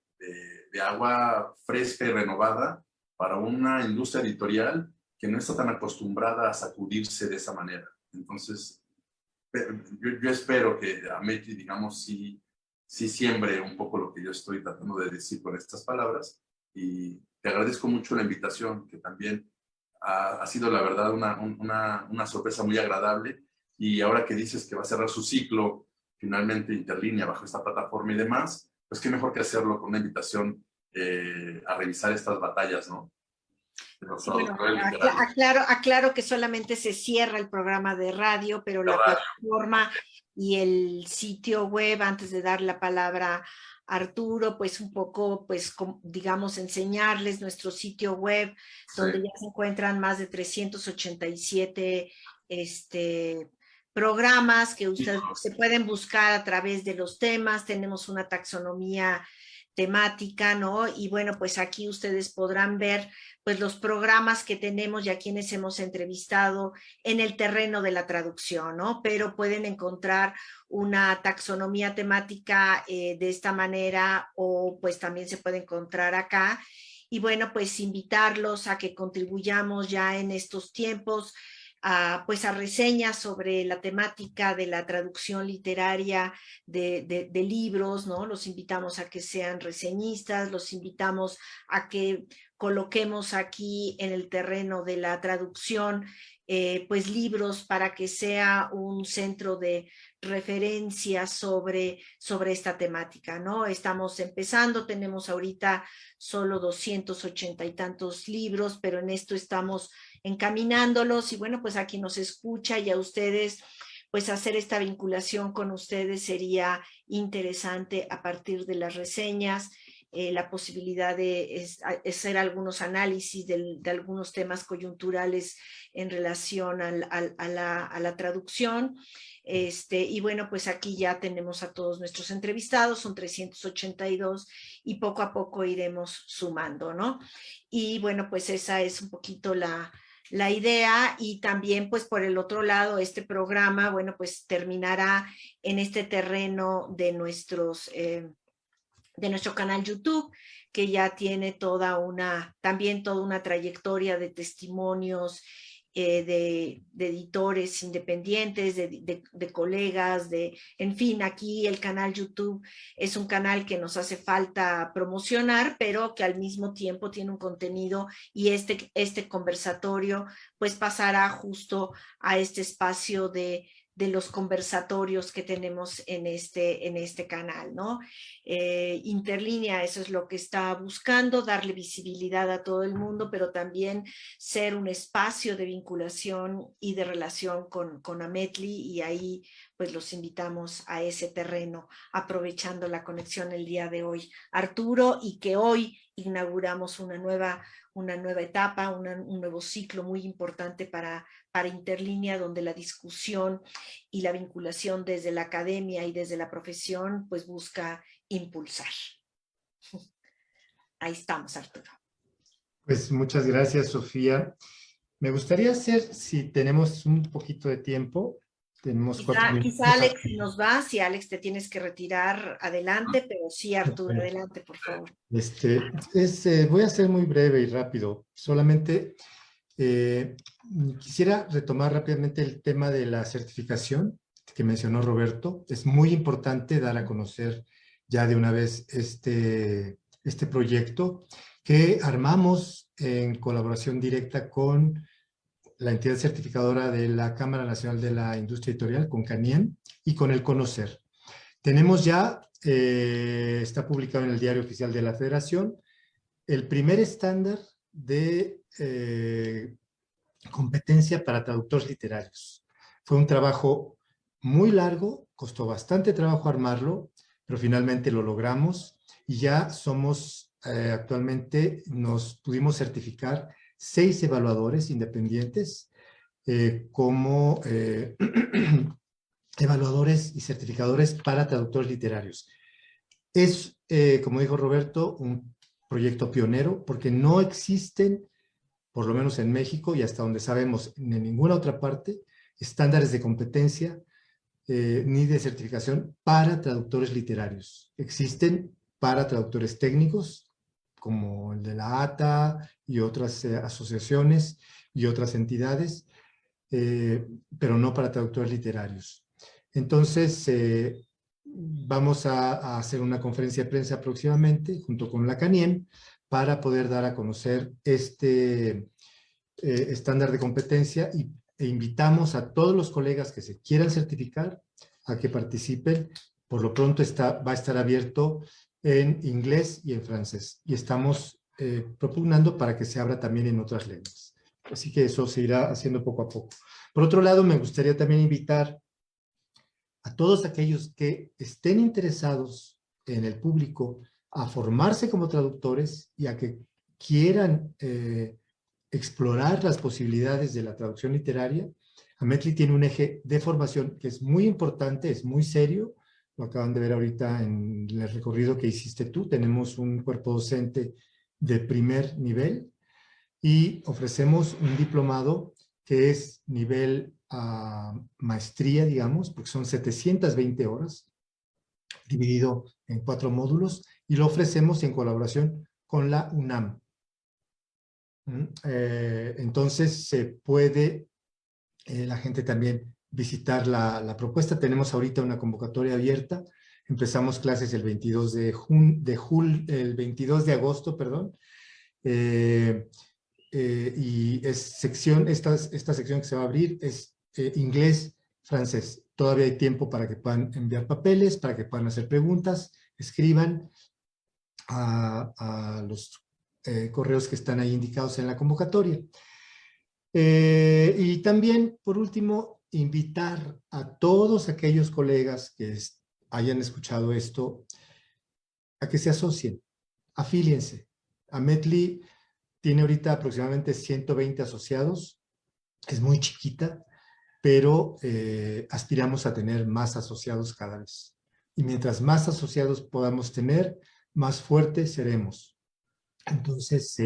agua fresca y renovada para una industria editorial que no está tan acostumbrada a sacudirse de esa manera. Entonces, yo espero que Ametli, digamos, sí siembre un poco lo que yo estoy tratando de decir con estas palabras, y te agradezco mucho la invitación, que también ha sido, la verdad, una sorpresa muy agradable. Y ahora que dices que va a cerrar su ciclo, finalmente Interlínea, bajo esta plataforma y demás, pues qué mejor que hacerlo con una invitación a revisar estas batallas, ¿no? Sí, bueno, aclaro que solamente se cierra el programa de radio, pero la plataforma y el sitio web, antes de dar la palabra a Arturo, pues un poco, pues digamos, enseñarles nuestro sitio web, donde ya se encuentran más de 387 programas que ustedes se pueden buscar a través de los temas. Tenemos una taxonomía temática, ¿no? Y bueno, pues aquí ustedes podrán ver pues los programas que tenemos y a quienes hemos entrevistado en el terreno de la traducción, ¿no? Pero pueden encontrar una taxonomía temática de esta manera, o pues también se puede encontrar acá. Y bueno, pues invitarlos a que contribuyamos ya en estos tiempos pues a reseñas sobre la temática de la traducción literaria de libros, ¿no? Los invitamos a que sean reseñistas, los invitamos a que coloquemos aquí en el terreno de la traducción pues libros para que sea un centro de referencia sobre esta temática, ¿no? Estamos empezando, tenemos ahorita solo 280 y tantos libros, pero en esto estamos encaminándolos, y bueno, pues a quien nos escucha y a ustedes, pues hacer esta vinculación con ustedes sería interesante a partir de las reseñas, la posibilidad de hacer algunos análisis de algunos temas coyunturales en relación a la traducción. Y bueno, pues aquí ya tenemos a todos nuestros entrevistados, son 382, y poco a poco iremos sumando, ¿no? Y bueno, pues esa es un poquito la idea. Y también pues por el otro lado, este programa, bueno, pues terminará en este terreno de nuestro canal YouTube, que ya tiene también toda una trayectoria de testimonios de editores independientes, de colegas, en fin, aquí el canal YouTube es un canal que nos hace falta promocionar, pero que al mismo tiempo tiene un contenido, y este conversatorio pues pasará justo a este espacio de los conversatorios que tenemos en este canal, ¿no? Interlínea, eso es lo que está buscando, darle visibilidad a todo el mundo, pero también ser un espacio de vinculación y de relación con Ametli, y ahí pues los invitamos a ese terreno, aprovechando la conexión el día de hoy, Arturo, y que hoy inauguramos una nueva etapa, un nuevo ciclo muy importante para Interlínea, donde la discusión y la vinculación desde la academia y desde la profesión pues busca impulsar. Ahí estamos, Arturo. Pues muchas gracias, Sofía. Me gustaría hacer, si tenemos un poquito de tiempo, Tenemos 4 minutos. Quizá Alex, si nos va, si Alex te tienes que retirar, adelante, pero sí, Arturo, adelante, por favor. Voy a ser muy breve y rápido. Solamente quisiera retomar rápidamente el tema de la certificación que mencionó Roberto. Es muy importante dar a conocer ya de una vez este proyecto que armamos en colaboración directa con la entidad certificadora de la Cámara Nacional de la Industria Editorial, con CANIEM, y con el CONOCER. Tenemos ya, está publicado en el Diario Oficial de la Federación, el primer estándar de competencia para traductores literarios. Fue un trabajo muy largo, costó bastante trabajo armarlo, pero finalmente lo logramos y ya somos, actualmente nos pudimos certificar 6 evaluadores independientes como evaluadores y certificadores para traductores literarios. Es, como dijo Roberto, un proyecto pionero porque no existen, por lo menos en México y hasta donde sabemos, en ninguna otra parte, estándares de competencia ni de certificación para traductores literarios. Existen para traductores técnicos, como el de la ATA y otras asociaciones y otras entidades, pero no para traductores literarios. Entonces, vamos a hacer una conferencia de prensa próximamente, junto con la CANIEM, para poder dar a conocer este estándar de competencia e invitamos a todos los colegas que se quieran certificar a que participen. Por lo pronto va a estar abierto en inglés y en francés. Y estamos propugnando para que se abra también en otras lenguas. Así que eso se irá haciendo poco a poco. Por otro lado, me gustaría también invitar a todos aquellos que estén interesados en el público a formarse como traductores y a que quieran explorar las posibilidades de la traducción literaria. Ametli tiene un eje de formación que es muy importante, es muy serio. Lo acaban de ver ahorita en el recorrido que hiciste tú. Tenemos un cuerpo docente de primer nivel y ofrecemos un diplomado que es nivel maestría, digamos, porque son 720 horas, dividido en 4 módulos, y lo ofrecemos en colaboración con la UNAM. Entonces, se puede la gente también visitar la propuesta. Tenemos ahorita una convocatoria abierta. Empezamos clases el 22 el 22 de agosto, perdón. Y esta sección que se va a abrir es inglés, francés. Todavía hay tiempo para que puedan enviar papeles, para que puedan hacer preguntas, escriban a los correos que están ahí indicados en la convocatoria. Y también, por último, invitar a todos aquellos colegas que hayan escuchado esto a que se asocien, afíliense. Ametli tiene ahorita aproximadamente 120 asociados, es muy chiquita, pero aspiramos a tener más asociados cada vez. Y mientras más asociados podamos tener, más fuertes seremos. Entonces,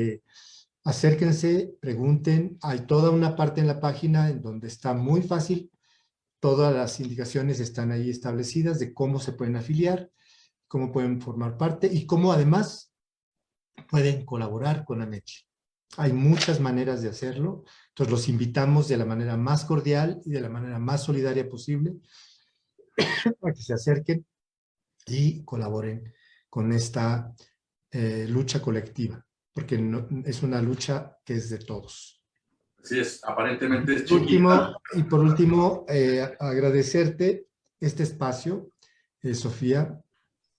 acérquense, pregunten. Hay toda una parte en la página en donde está muy fácil. Todas las indicaciones están ahí establecidas de cómo se pueden afiliar, cómo pueden formar parte y cómo además pueden colaborar con Ametli. Hay muchas maneras de hacerlo. Entonces los invitamos de la manera más cordial y de la manera más solidaria posible a que se acerquen y colaboren con esta lucha colectiva, porque es una lucha que es de todos. Así es, aparentemente es chiquita. Por último, agradecerte este espacio, Sofía.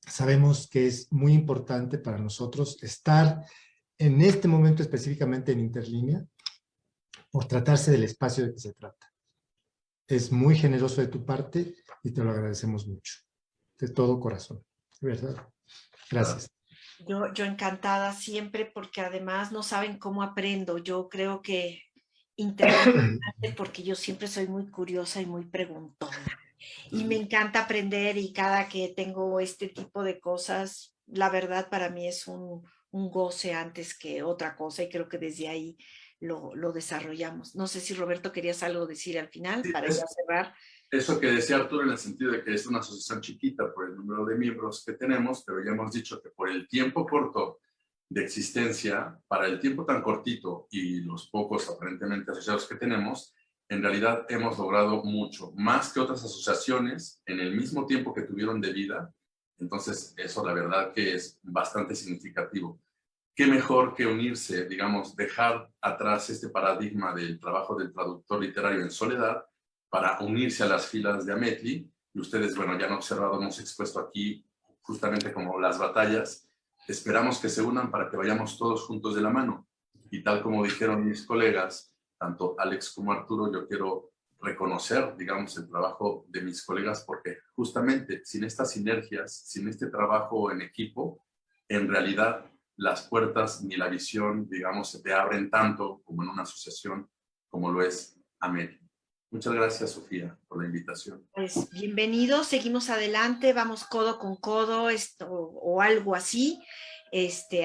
Sabemos que es muy importante para nosotros estar en este momento específicamente en Interlínea, por tratarse del espacio de que se trata. Es muy generoso de tu parte y te lo agradecemos mucho, de todo corazón, ¿verdad? Gracias. Yo encantada siempre, porque además no saben cómo aprendo. Yo creo que interesante porque yo siempre soy muy curiosa y muy preguntona. Y me encanta aprender, y cada que tengo este tipo de cosas, la verdad para mí es un goce antes que otra cosa, y creo que desde ahí lo desarrollamos. No sé si Roberto querías algo decir al final para ya cerrar. Eso que decía Arturo en el sentido de que es una asociación chiquita por el número de miembros que tenemos, pero ya hemos dicho que por el tiempo corto de existencia, para el tiempo tan cortito y los pocos aparentemente asociados que tenemos, en realidad hemos logrado mucho, más que otras asociaciones en el mismo tiempo que tuvieron de vida. Entonces, eso la verdad que es bastante significativo. Qué mejor que unirse, digamos, dejar atrás este paradigma del trabajo del traductor literario en soledad para unirse a las filas de Ametli. Y ustedes, bueno, ya han observado, hemos expuesto aquí justamente como las batallas. Esperamos que se unan para que vayamos todos juntos de la mano. Y tal como dijeron mis colegas, tanto Alex como Arturo, yo quiero reconocer, digamos, el trabajo de mis colegas porque justamente sin estas sinergias, sin este trabajo en equipo, en realidad las puertas ni la visión, digamos, se te abren tanto como en una asociación como lo es Ametli. Muchas gracias, Sofía, por la invitación. Pues bienvenidos, seguimos adelante, vamos codo con codo o algo así.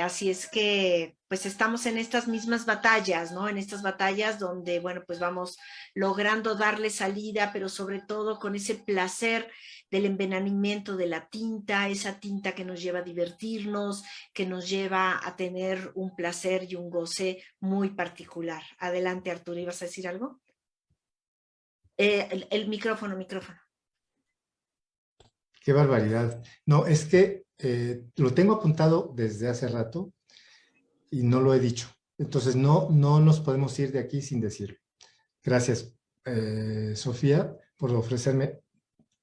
Así es que pues estamos en estas mismas batallas, ¿no? En estas batallas donde, bueno, pues vamos logrando darle salida, pero sobre todo con ese placer del envenenamiento de la tinta, esa tinta que nos lleva a divertirnos, que nos lleva a tener un placer y un goce muy particular. Adelante, Arturo, ¿ibas a decir algo? El micrófono. Qué barbaridad. No, es que lo tengo apuntado desde hace rato y no lo he dicho. Entonces no nos podemos ir de aquí sin decirlo. Gracias, Sofía, por ofrecerme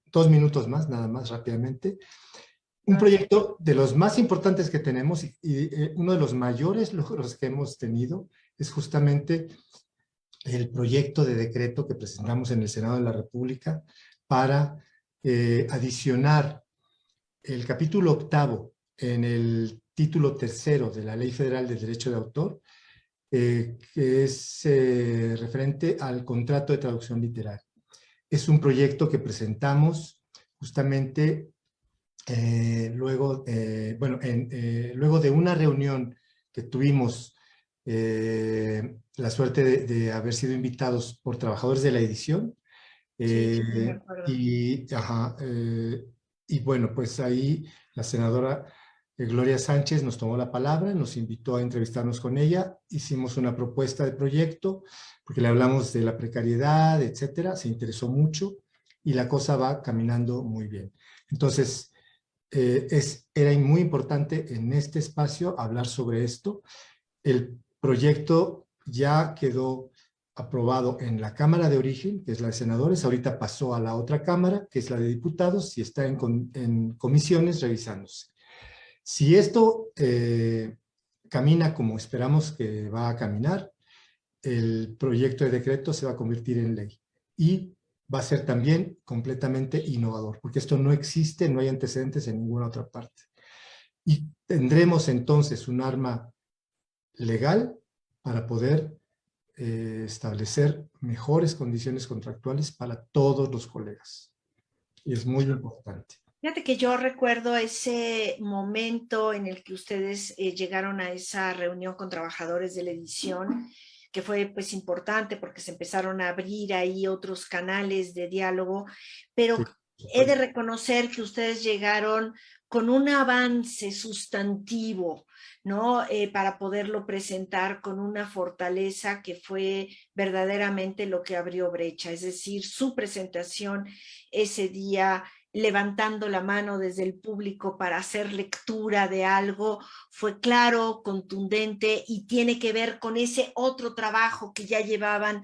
2 minutos más, nada más rápidamente. Un proyecto de los más importantes que tenemos y uno de los mayores logros que hemos tenido es justamente el proyecto de decreto que presentamos en el Senado de la República para adicionar el capítulo 8 en el título 3 de la Ley Federal del Derecho de Autor, que es referente al contrato de traducción literaria. Es un proyecto que presentamos justamente luego de una reunión que tuvimos la suerte de haber sido invitados por trabajadores de la edición. Sí, me acuerdo. Y bueno, pues ahí la senadora Gloria Sánchez nos tomó la palabra, nos invitó a entrevistarnos con ella, hicimos una propuesta de proyecto, porque le hablamos de la precariedad, etcétera, se interesó mucho y la cosa va caminando muy bien. Entonces, era muy importante en este espacio hablar sobre esto. El proyecto ya quedó aprobado en la Cámara de Origen, que es la de Senadores, ahorita pasó a la otra Cámara, que es la de Diputados, y está en comisiones revisándose. Si esto camina como esperamos que va a caminar, el proyecto de decreto se va a convertir en ley y va a ser también completamente innovador, porque esto no existe, no hay antecedentes en ninguna otra parte. Y tendremos entonces un arma legal para poder establecer mejores condiciones contractuales para todos los colegas. Y es muy importante. Fíjate que yo recuerdo ese momento en el que ustedes llegaron a esa reunión con trabajadores de la edición, que fue pues importante porque se empezaron a abrir ahí otros canales de diálogo, pero sí, he de reconocer que ustedes llegaron con un avance sustantivo, ¿no? Para poderlo presentar con una fortaleza que fue verdaderamente lo que abrió brecha, es decir, su presentación ese día levantando la mano desde el público para hacer lectura de algo, fue claro, contundente y tiene que ver con ese otro trabajo que ya llevaban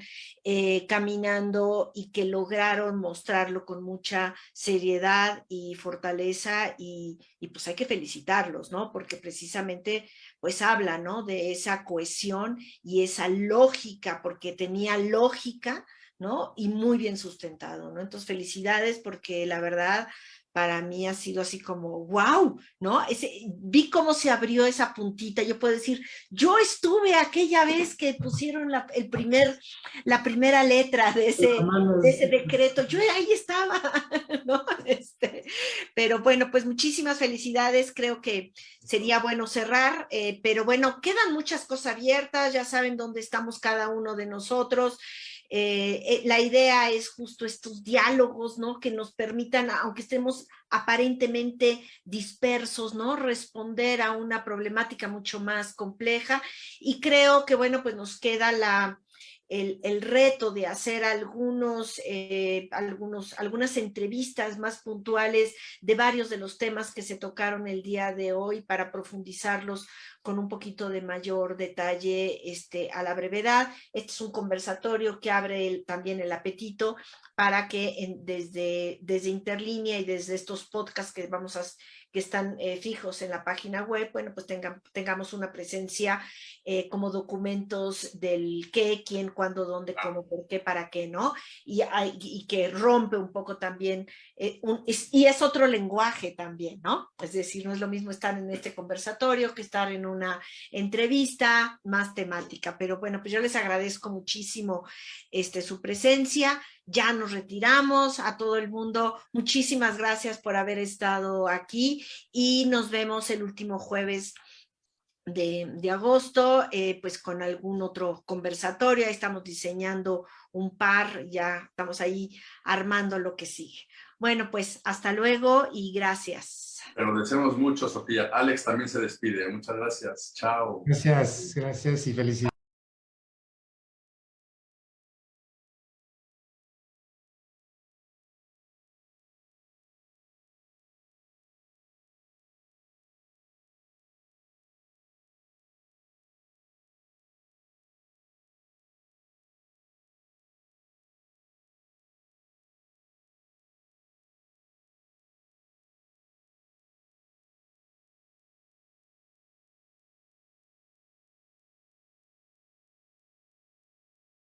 caminando y que lograron mostrarlo con mucha seriedad y fortaleza y pues hay que felicitarlos, ¿no? Porque precisamente pues habla, ¿no? De esa cohesión y esa lógica, porque tenía lógica, ¿no? Y muy bien sustentado, ¿no? Entonces, felicidades porque la verdad para mí ha sido así como, wow, ¿no? Vi cómo se abrió esa puntita, yo puedo decir, yo estuve aquella vez que pusieron la primera letra de ese decreto, yo ahí estaba, ¿no? Pero bueno, pues muchísimas felicidades, creo que sería bueno cerrar, pero bueno, quedan muchas cosas abiertas, ya saben dónde estamos cada uno de nosotros. La idea es justo estos diálogos, ¿no? Que nos permitan, aunque estemos aparentemente dispersos, ¿no? Responder a una problemática mucho más compleja. Y creo que, bueno, pues nos queda el reto de hacer algunas entrevistas más puntuales de varios de los temas que se tocaron el día de hoy para profundizarlos con un poquito de mayor detalle a la brevedad. Este es un conversatorio que abre también el apetito para que desde Interlínea y desde estos podcasts que están fijos en la página web, bueno, pues tengamos una presencia como documentos del qué, quién, cuándo, dónde, cómo, por qué, para qué, ¿no? Y que rompe un poco también, y es otro lenguaje también, ¿no? Es decir, no es lo mismo estar en este conversatorio que estar en una entrevista más temática, pero bueno, pues yo les agradezco muchísimo su presencia. Ya nos retiramos. A todo el mundo, muchísimas gracias por haber estado aquí y nos vemos el último jueves de agosto, pues con algún otro conversatorio. Ahí estamos diseñando un par, ya estamos ahí armando lo que sigue. Bueno, pues hasta luego y gracias. Te lo deseamos mucho, Sofía. Alex también se despide. Muchas gracias. Chao. Gracias y felicidades.